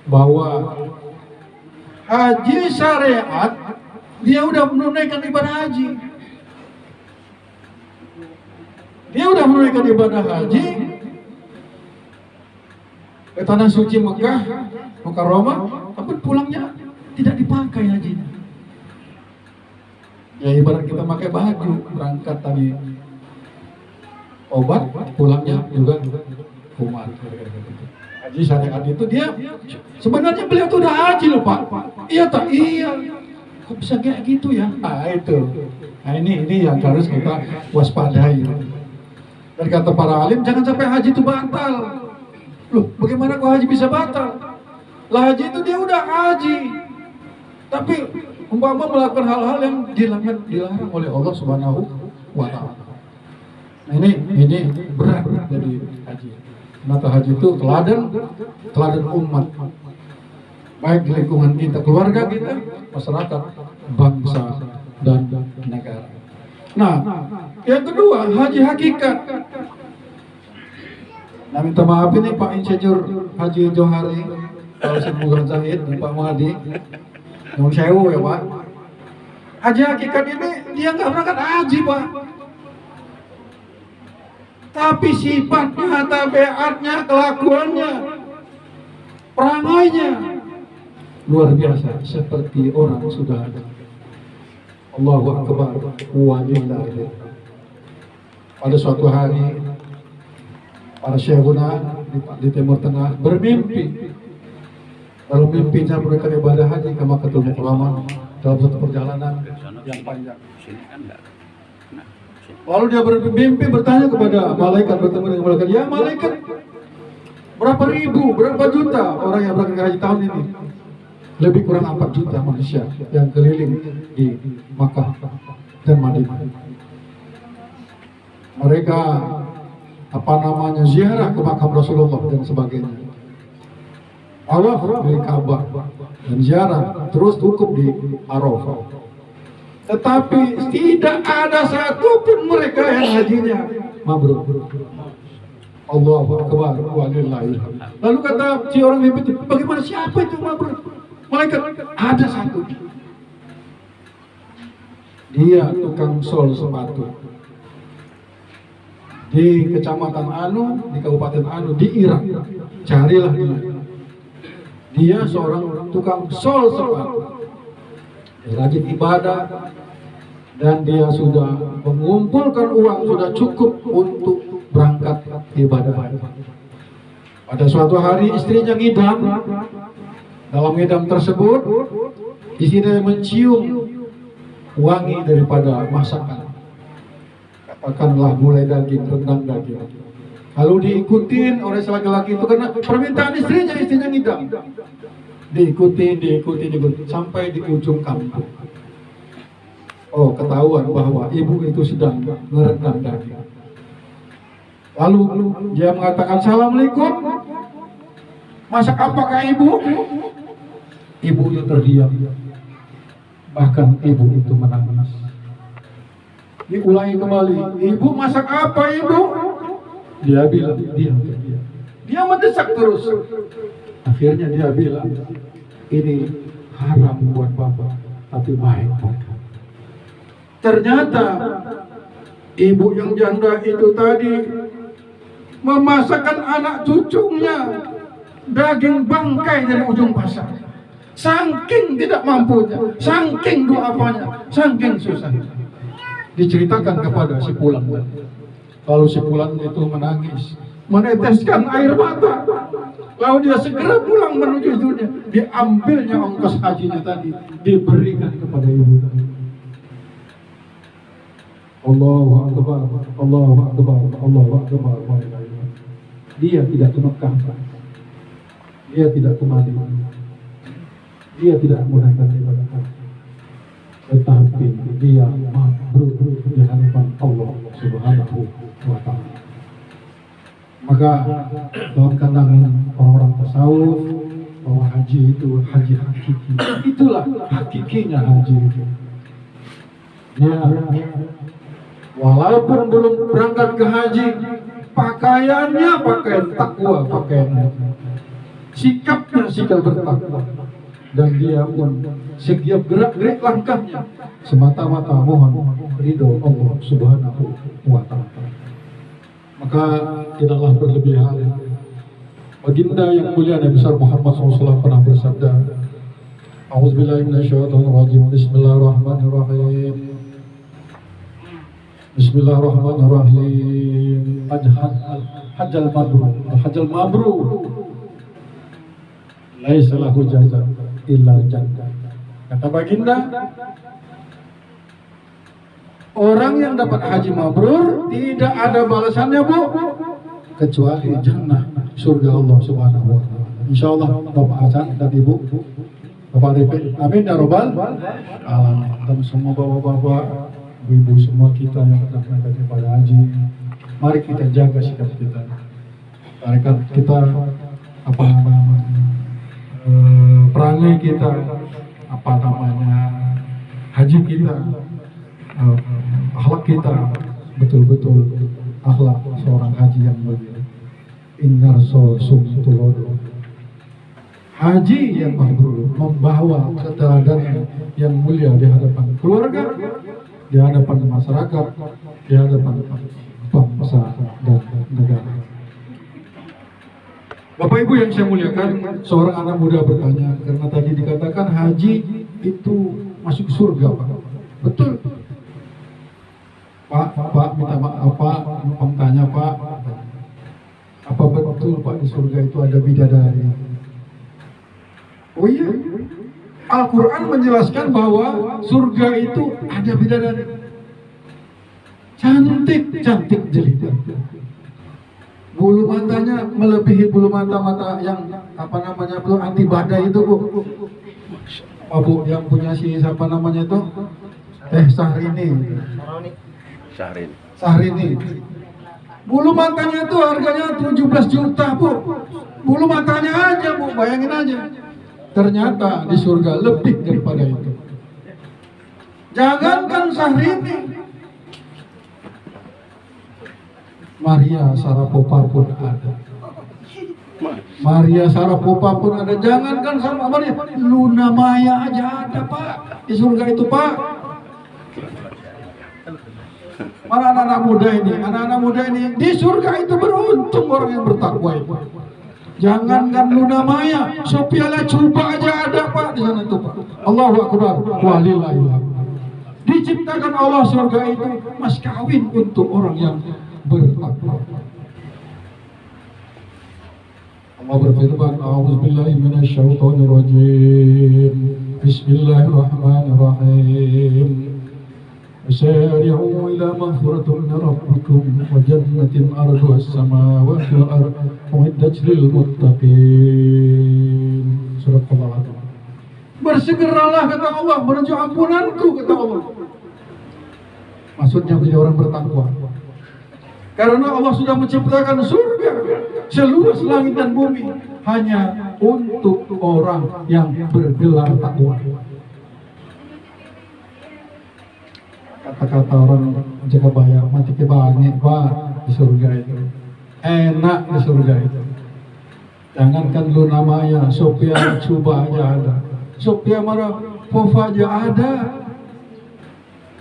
bahwa haji syariat dia udah menunaikan ibadah haji. Dia udah menunaikan ibadah haji ke tanah suci Mekah, Mukarramah, tapi pulangnya tidak dipakai hajinya. Ya ibarat kita pakai baju berangkat tadi obat, pulangnya juga kumat. Haji syariat itu dia sebenarnya beliau itu udah haji loh Pak. Iya tak? Iya. Kok bisa kayak gitu ya? Nah itu. Nah ini yang harus kita waspadai. Dan kata para alim, jangan sampai haji itu batal. Loh, bagaimana kok haji bisa batal? Lah haji itu dia udah haji, tapi umpama melakukan hal-hal yang dilarang oleh Allah Subhanahu wa Ta'ala. Ini berat jadi haji. Maka haji itu teladan umat. Baik di lingkungan kita, keluarga kita, masyarakat, bangsa, dan negara. Nah, yang kedua, haji hakikat. Nah, minta maaf ini Pak Insinyur Haji Johari, Pak Muhammad Zahid, dan Pak Mahdi. Yang sewu ya Pak. Haji hakikat ini dia nggak berangkat haji Pak. Tapi sifatnya, tabiatnya, kelakuannya, perangainya luar biasa seperti orang sudah ada. Allahu Akbar walillah. Pada suatu hari para syekhuna di Timur Tengah bermimpi. Dalam mimpinya mereka ibadah haji ke Makkatul Mukarramah dalam satu perjalanan yang panjang. Lalu dia bermimpi bertanya kepada malaikat, bertemu dengan malaikat, ya malaikat, berapa ribu, berapa juta orang yang berangkat haji tahun ini? Lebih kurang 4 juta manusia yang keliling di Makkah dan Madinah. Mereka ziarah ke makam Rasulullah dan sebagainya. Tawaf di Ka'bah dan ziarah terus wukuf di Arafah. Tetapi tidak ada satupun mereka yang hajinya mabrur. Allahu Akbar walillahil hamd. Lalu kata si orang mimpi itu, bagaimana siapa itu mabrur? Malaikat, ada satu. Dia tukang sol sepatu. Di kecamatan Anu, di Kabupaten Anu, di Irak. Carilah dia. Dia seorang tukang sol sepatu. Dia rajin ibadah dan dia sudah mengumpulkan uang sudah cukup untuk berangkat ibadah. Pada suatu hari istrinya ngidam. Dalam ngidam tersebut istrinya mencium wangi daripada masakan. Katakanlah mulai daging, rendang daging. Lalu diikutin oleh laki-laki itu karena permintaan istrinya ngidam. Diikuti sampai di ujung kampung. Oh, ketahuan bahwa ibu itu sedang merendam daging. Lalu dia mengatakan, Assalamualaikum. Masak apakah ibu? Ibu itu terdiam. Bahkan ibu itu menangis. Diulangi kembali, ibu masak apa ibu? Dia bilang, dia mendesak terus. Akhirnya dia bilang, ini haram buat bapak, tapi baik buat kamu. Ternyata ibu yang janda itu tadi memasakkan anak cucunya daging bangkai dari ujung pasar. Saking tidak mampunya, saking duapanya, saking susahnya. Diceritakan kepada si Pulang. Lalu si Pulang itu menangis, meneteskan air mata. Lalu dia segera pulang menuju dunia. Diambilnya ongkos hajinya tadi, diberikan kepada ibu tadi. Allahu Akbar, Allahu Akbar, Allahu Akbar. Dia tidak ke Mekah, dia tidak ke Madinah, dia tidak menggunakan ibadah haji, tetapi dia mabrur di hadapan Allah Subhanahu wa Ta'ala. Maka dalam pandangan orang-orang tasawuf bahwa haji itu haji hakiki, itulah hakikinya haji itu. Dia walaupun belum berangkat ke haji, pakaiannya pakaian takwa, pakaian sikapnya sikap bertakwa, dan dia pun setiap gerak-gerik langkahnya semata-mata mohon ridho Allah Subhanahu wa Ta'ala. Maka tidaklah berlebihan. Baginda yang mulia Nabi besar Muhammad SAW pernah bersabda, A'udzubillahi minasyaitonirrajim. Bismillahirrahmanirrahim. Bismillahirrahmanirrahim. Hajjal mabrur. Hajjal mabrur. Laisa lahu jazaa illa jannah. Kata baginda, orang yang dapat haji mabrur tidak ada balasannya bu, kecuali jannah, surga Allah Subhanahu wa Ta'ala. Insyaallah Bapak Hasan dan Ibu, Bapak Rifai, amin ya robbal alamin. Dan semua bapak-bapak, ibu semua kita yang sudah mengikuti pada haji, Mari kita jaga sikap kita. Mereka kita apa namanya perangai kita, apa namanya haji kita, akhlak kita betul-betul akhlak seorang haji yang mulia. Inna rasul sumtulodo. Haji yang mabrur membawa keteladanan yang mulia di hadapan keluarga, di hadapan masyarakat, di hadapan bangsa dan negara. Bapak Ibu yang saya muliakan, seorang anak muda bertanya, karena tadi dikatakan haji itu masuk surga, Pak. Betul. Pak, minta maaf, Pak. Numpang tanya, Pak. Apa betul, Pak, di surga itu ada bidadari? Oh iya, Al-Quran menjelaskan bahwa surga itu ada bidadari. Cantik jelita. Bulu matanya melebihi bulu mata yang apa namanya belum anti badai itu, Bu. Oh, Bu, yang punya si siapa namanya itu? Syahrini. Bulu matanya itu harganya 17 juta, Bu. Bulu matanya aja, Bu, bayangin aja. Ternyata di surga lebih daripada itu. Jangankan Syahrini, Maria Sarapopa pun ada. Maria Sarapopa pun ada. Jangankan sama Maria, Luna Maya aja ada, Pak, di surga itu, Pak. Mana anak-anak muda ini? Anak-anak muda ini di surga itu beruntung orang yang bertakwa itu. Jangankan Luna Maya, Sophia Lacuba aja ada, Pak, di sana itu, Pak. Allahu Akbar. Walillahilhamd. Diciptakan Allah surga itu mas kawin untuk orang yang bertakwa. Allah berfirman, A'udzubillahi minasyaitonirrajim. Bismillahirrahmanirrahim. Wasari'u ila maghfiratin min rabbikum wa jannatin 'arduha as-samawati wal ardu uiddat lil muttaqin. Surat Al-Baqarah. Bersegeralah kata Allah menuju ampunanku kata Allah. Maksudnya menjadi orang bertakwa. Karena Allah sudah menciptakan surga seluas langit dan bumi hanya untuk orang yang bergelar takwa. Kata-kata orang jaga bayar mati ke banyak, Pak, di surga itu. Enak di surga itu. Jangankan Luna Maya, Sophia Lacuba aja ada. Sophia Marapova aja ada.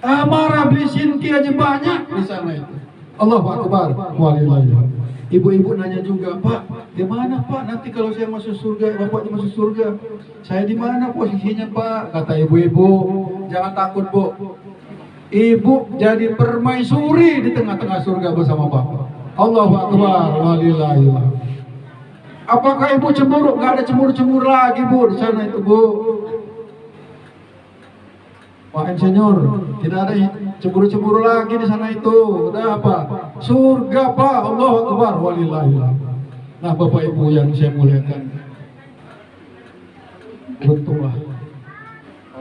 Amara Blisinki aja banyak di sana itu. Allahu Akbar. Walillahilhamd. Ibu-ibu nanya juga, Pak, di mana Pak? Nanti kalau saya masuk surga, bapaknya masuk surga, saya di mana posisinya, Pak? Kata ibu-ibu, jangan takut, Bu. Ibu jadi permaisuri di tengah-tengah surga bersama Bapak. Allahu Akbar. Walillahilhamd. Apakah ibu cemburu? Gak ada cemburu-cemburu lagi, Bu, di sana itu, Bu. Pak Insinyur, tidak ada cemburu-cemburu lagi di sana itu. Udah apa? Surga, Pak. Allahu Akbar. Walillahilhamd. Nah, Bapak Ibu yang saya muliakan, beruntunglah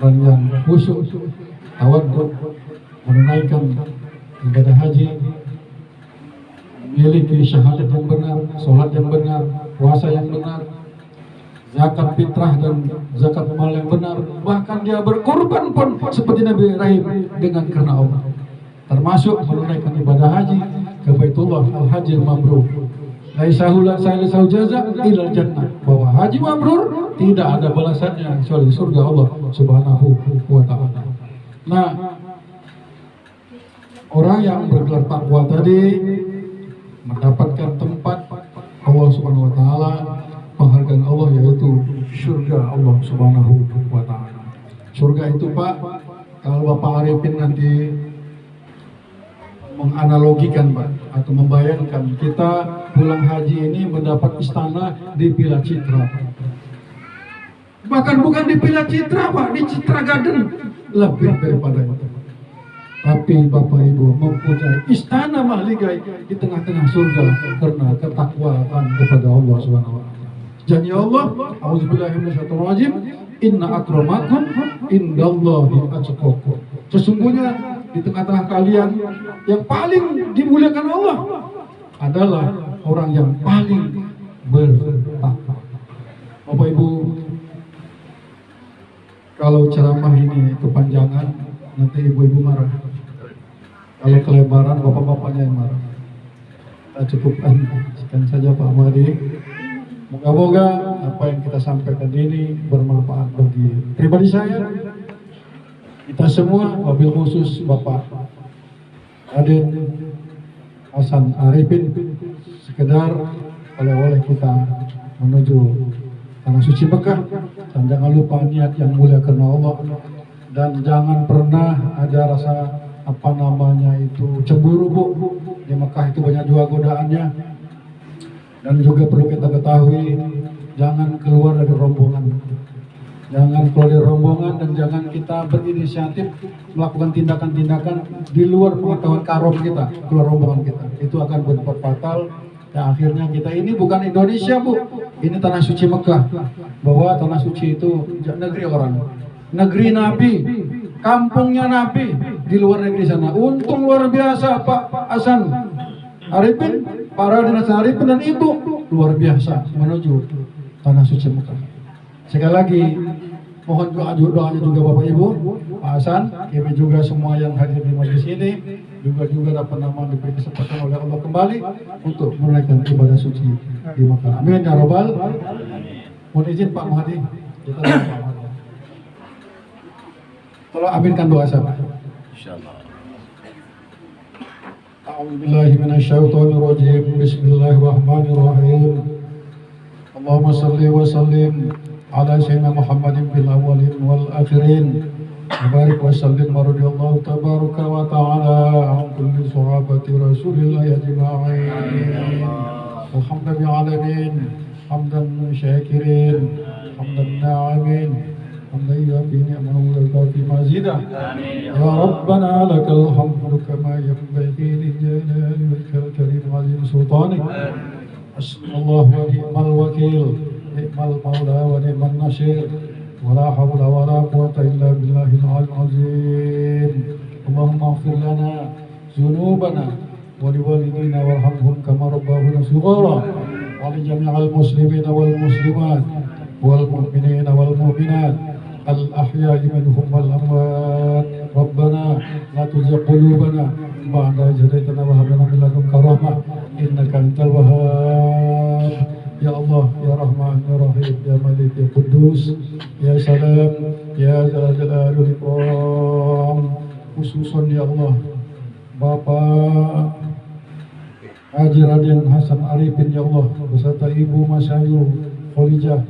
orang yang khusyuk, tawaduk, menunaikan ibadah haji, memiliki syahadat yang benar, sholat yang benar, puasa yang benar, zakat fitrah dan zakat mal yang benar, bahkan dia berkorban pun seperti Nabi Ibrahim dengan karena Allah, termasuk menunaikan ibadah haji ke Baitullah al-Hajjil Mabrur. Laisahu jaza ilal jannah, bahwa haji mabrur tidak ada balasannya kecuali surga Allah Subhanahu wa ta'ala. Nah, orang yang bergelar takwa tadi mendapatkan tempat Allah Subhanahu wa ta'ala, penghargaan Allah, yaitu surga Allah Subhanahu wa ta'ala. Surga itu, Pak, kalau Bapak Arifin nanti menganalogikan, Pak, atau membayangkan, kita pulang haji ini mendapat istana di Villa Citra. Bahkan bukan di Villa Citra, Pak, di Citra Garden, lebih daripada itu. Tapi Bapak Ibu mempunyai istana mahligai di tengah-tengah surga karena ketakwaan kepada Allah Subhanahu wa ta'ala. Janji Allah, auzubillahi minasyaitonir rajim, inna akramakum indallahi atqakum. Sesungguhnya di tengah-tengah kalian yang paling dimuliakan Allah adalah orang yang paling bertakwa. Bapak Ibu, kalau ceramah ini kepanjangan, nanti ibu-ibu marah. Kalau kelebaran, bapak-bapaknya yang marah. Kita cukupkan sekian saja Pak Ahmadi. Moga-moga apa yang kita sampaikan ini bermanfaat bagi pribadi saya, kita semua, wabil khusus Bapak Raden Hasan Arifin, sekedar oleh-oleh kita menuju tanah suci Mekah. Dan jangan lupa niat yang mulia karena Allah, dan jangan pernah ada rasa apa namanya itu cemburu Bu. Di Mekah itu banyak juga godaannya, dan juga perlu kita ketahui jangan keluar dari rombongan. Jangan keluar dari rombongan dan jangan kita berinisiatif melakukan tindakan-tindakan di luar pengetahuan karom kita, keluar rombongan kita. Itu akan berdampak fatal. Ya, akhirnya kita ini bukan Indonesia Bu, ini tanah suci Mekah. Bahwa tanah suci itu negeri orang, negeri Nabi, kampungnya Nabi di luar negeri sana. Untung luar biasa Pak Hasan Arifin, para Raden Hasan Arifin dan Ibu luar biasa menuju tanah suci Mekah. Sekali lagi mohon doanya juga Bapak Ibu, Pak Hasan, kami juga semua yang hadir di majelis ini juga dapat diberi kesempatan oleh Allah kembali untuk menunaikan ibadah suci di Mekah. Amin ya robbal. Mohon izin Pak Mahdi, kita doa Pak Mahdi. Tolong aminkan doa saya. Insyaallah. A'udzubillahi minasyaitonirrajim. Bismillahirrahmanirrahim. Allahumma shalli wa sallim ala sayyidina Muhammadin fil awwalin wal akhirin. Barik wa sallim wa radiyallahu tabaraka wa ta'ala an kulli sahabati Rasulillah ajma'in. Alhamdulillah alamin, hamdan syakirin, hamdan na'imin, hamdan yafi ni'mahu wa yafi mazidah. Ya Rabbana lakal hamdu kama yanbaghi li jalali wajhikal karim wa azim sultanik. Hasbunallahu wa ni'mal wakil, ni'mal maula wa ni'man nasir. ولا حول ولا قوة إلا بالله العلي العظيم. اللهم اغفر لنا ذنوبنا ولوالدينا وارحمهم كما ربونا صغارا ولجميع المسلمين والمسلمات والمؤمنين والمؤمنات الأحياء منهم والأموات. ربنا لا تزغ قلوبنا بعد إذ هديتنا وهب لنا من لدنك رحمة إنك أنت الوهاب. Ya Allah, Ya Rahman, Ya Rahim, Ya Malik, Ya Kudus, Ya Salam, Ya Jalal Ikram. Khususan Ya Allah, Bapak Haji Raden Hasan Arifin Ya Allah, beserta Ibu Mas Ayu Kholijah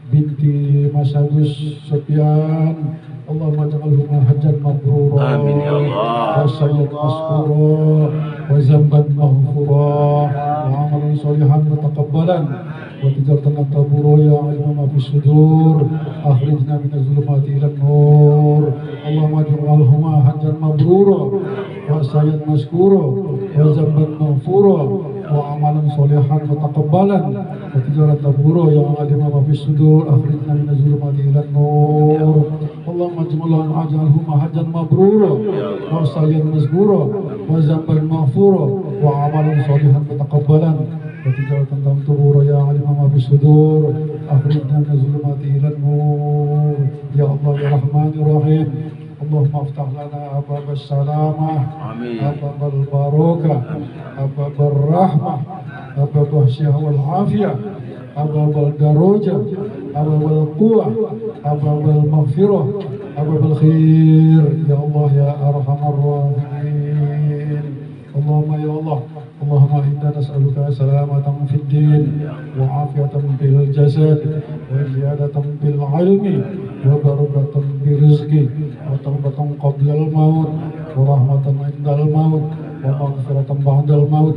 binti Mas Agus Sofyan. Allahumma ja'alhuma hajjan mabrura. Amin ya Allah. Wa sayyidan maskura wa zamban maghfura wa amalan salihan mutaqabbalan wa tijaratan tabura ya alim ma fi sudur akhrijna min az-zulumati ila an-nur. Allahumma ja'alhuma hajjan mabrura wa sayyidan maskura wa zamban maghfura wa amalan salihan mutaqabbalan wa tijaratan tabura ya alim ma fi sudur akhrijna min az-zulumati ila an-nur. Allahumma aj'alhuma hajjan mabrura wa sa'yan mazkura wa zamban maghfura wa amalan salihan mutaqabbalan wa tijaratan tamtura ya alim ma bis sudur akhrijna min zulumati ila nur. Ya Allah ya Rahman ya Rahim, Allahumma aftah lana abwab as-salamah, abwab al-barakah, abwab ar-rahmah, abwab as-sihah wal afiyah, abwab al-darajah, abwab al-quwwah, abwab al-maghfirah, abwab al-khair. Ya Allah ya arhamar rahimin. Allahumma ya Allah, Allahumma inna nas'aluka salamatan fid din wa afiyatan fil jasad wa ziyadatan fil ilmi wa barakatan fil rizqi wa tawbatan qabla al-maut wa rahmatan inda al-maut wa maghfiratan ba'da al-maut.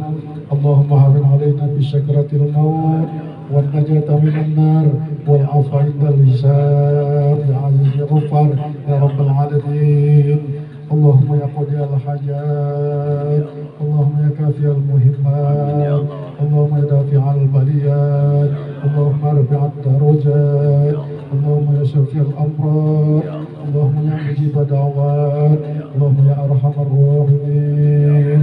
Allahumma hawwin 'alaina bi sakratil maut wan najata minan nar wal 'afwa indal hisab ya aziz ya ghaffar ya rabbal alamin. Allahumma ya qadi al-hajat, Allahumma ya kafi al-muhimmat, Allahumma ya dafi al-baliyat, Allahumma rafi' al-darajat, اللهم يا شفيع الأمراض اللهم يا مجيب الدعوات اللهم يا أرحم الراحمين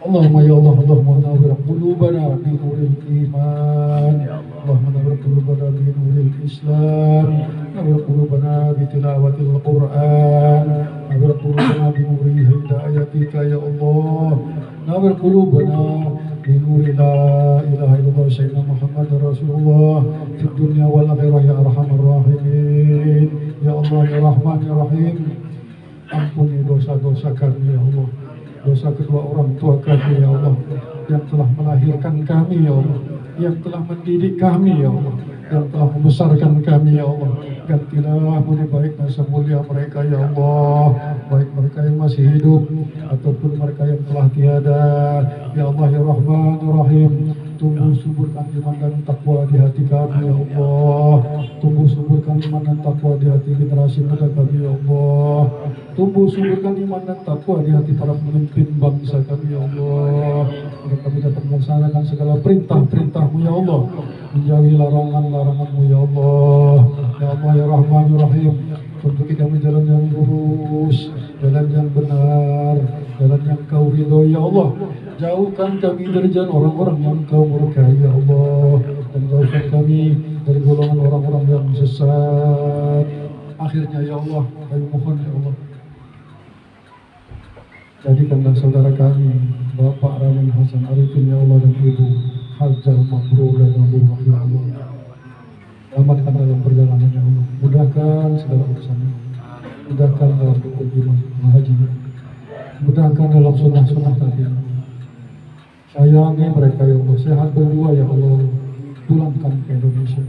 اللهم يا الله اللهم نور قلوبنا بنور الإيمان اللهم نور قلوبنا بنور الإسلام نور قلوبنا بتلاوة القرآن نور قلوبنا بنور هدايتك يا الله نور قلوبنا بنور لا إله إلا الله سيدنا محمد رسول الله في الدنيا والآخرة يا أرحم الراحمين يا الله يا رحمن يا رحيم ampuni dosa-dosa kami ya Allah, dosa kedua orang tua kami ya Allah, yang telah melahirkan kami ya Allah, yang telah mendidik kami ya Allah, yang telah membesarkan kami ya Allah. Gantilah budi baik dan semulia mereka ya Allah, baik mereka yang masih hidup ataupun mereka yang telah tiada ya Allah ya Rahman ya Rahim. Tumbuh suburkan iman dan takwa di hati kami ya Allah, tumbuh suburkan iman dan takwa di hati generasi muda kami ya Allah, tumbuh suburkan iman dan takwa di hati para pemimpin bangsa kami ya Allah, agar kami dapat melaksanakan segala perintah-perintahmu ya Allah, menjauhi larangan-laranganmu ya Allah ya Allah ya Rahman ya Rahim. Tunjuki kami jalan yang lurus, jalan yang benar, jalan yang kau ridhoi ya Allah. Jauhkan kami dari jalan orang-orang yang kau murkai ya Allah, dan jauhkan kami dari golongan orang-orang yang sesat. Akhirnya ya Allah, kami mohon ya Allah, jadikanlah saudara kami Bapak Raden Hasan Arifin ya Allah dan Ibu Hajjah Mabrur dan Mabrur ya Allah. Selamatkan dalam perjalanan ya Allah, mudahkan segala urusannya, mudahkan dalam perjalanan haji, mudahkan dalam sunnah-sunnah tadi. Sayangi mereka ya Allah, sehat berdua ya Allah, pulangkan ke Indonesia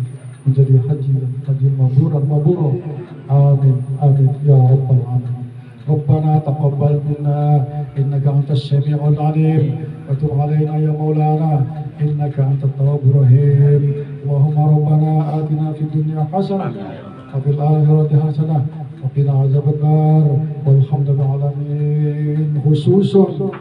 menjadi haji mabrur dan mabrur. Amin amin ya rabbal alamin. Rabbana taqabbal minna innaka antas sami'ul alim wa tub 'alaina ya maulana innaka antat tawwabur rahim. Allahumma rabbana atina fid dunya hasanah wa fil akhirati hasanah wa qina azabannar walhamdulillahi alamin. Khususun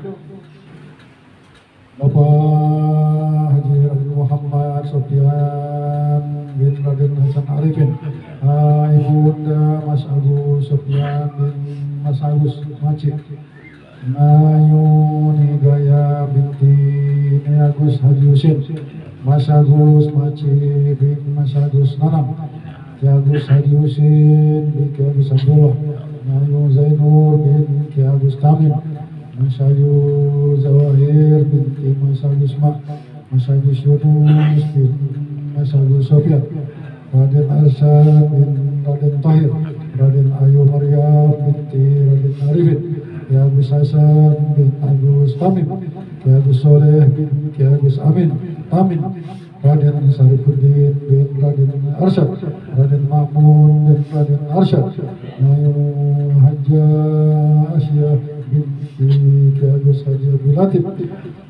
Bapak Haji Raden Muhammad Sofyan bin Raden Hasan Arifin, Ibunda Mas Agus Sofyan bin Mas Agus Macik, Mayuni Gaya binti Agus Haji Husin, Mas Agus Macik bin Mas Agus Nanam, Ki Agus Haji Husin bin Ki Agus Abdullah, Mayu Zainur bin Ki Agus Kamil, Masyayu Zawahir binti Mas Agus Mak, Masyayu Yunus bin Mas Agus Sofyan, Raden Arsyad bin Raden Tahir, Raden Ayu Maryam binti Raden Arifin, Ki Agus Hasan bin Agus Tamim, Ki Agus Soleh bin Ki Agus Amin Tamin, Raden Sarifuddin bin Raden Arsyad, Raden Mahmud bin Raden Arsyad, Mayu Hajjah Asyah binti Agus Haji Abdul Latif,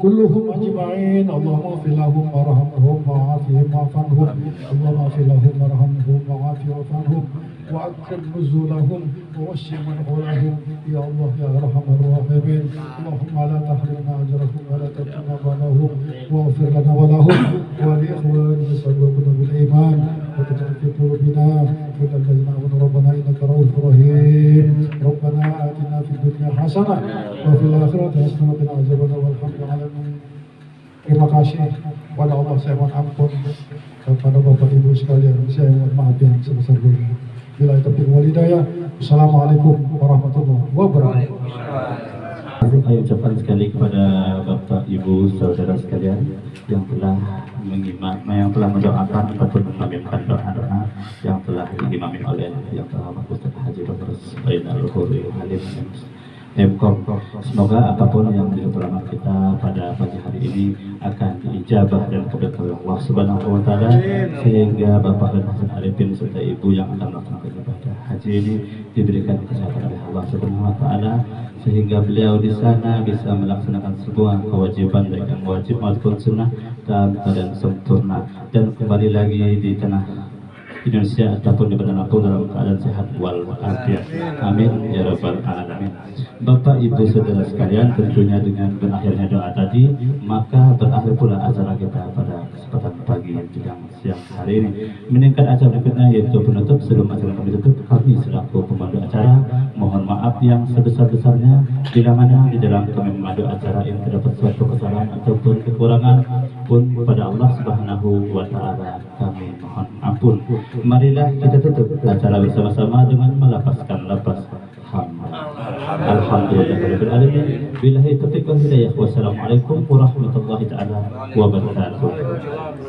kulluhum ajma'in. Allahumma fi lahum warhamhum wa'afihim wa'afanhum, Allahumma fi lahum warhamhum wa'afihim wa'afanhum wa akrim nuzulahum wa wasi manhulahum ya Allah ya arhamar rahimin. Allahumma la tahrimna ajrahum wa la taftina balahum wa ghfir lana wa lahum wa li ikhwanina sababuna bil iman wa taj'al fi qulubina fil ladzina amanu rabbana innaka ra'ufur rahim. Rabbana atina fid dunya hasanah wa fil akhirati hasanah wa qina adzabannar walhamdulillahi alamin. Terima kasih kepada Allah, saya mohon ampun kepada Bapak Ibu sekalian, saya mohon maaf yang sebesar-besarnya. Bila taufiq wal hidayah. Assalamualaikum warahmatullahi wabarakatuh. Saya ucapkan sekali kepada Bapak Ibu saudara sekalian yang telah yang telah mendoakan ataupun memimpin doa-doa yang telah diimami oleh yang terhormat Ustaz Haji Dr. Zainal Luhuri Halim Mkom. Semoga apapun yang diperlukan kita pada pagi hari ini akan diijabah dan keberkahan Allah Subhanahu wa taala, sehingga Bapak dan Hasan Arifin serta Ibu yang akan melaksanakan ibadah haji ini diberikan kesehatan oleh Allah Subhanahu wa taala, sehingga beliau di sana bisa melaksanakan sebuah kewajiban baik yang wajib maupun sunnah dalam keadaan sempurna dan kembali lagi di tanah Indonesia ataupun di manapun dalam keadaan sehat walafiat. Amin ya rabbal alamin. Bapak Ibu saudara sekalian, tentunya dengan berakhirnya doa tadi, maka berakhir pula acara kita pada kesempatan pagi yang sedang siang hari ini. Meningkat acara berikutnya yaitu penutup. Sebelum acara kami tutup, kami selaku pemandu acara mohon maaf yang sebesar-besarnya bila mana di dalam kami memandu acara yang terdapat suatu kesalahan ataupun kekurangan pun kepada Allah Subhanahu wa Ta'ala kami mohon ampun. Marilah kita tutup acara bersama-sama dengan melafazkan lafaz Alhamdulillahirabbil alamin. Billahi taufiq wal hidayah. Wassalamualaikum warahmatullahi taala wabarakatuh.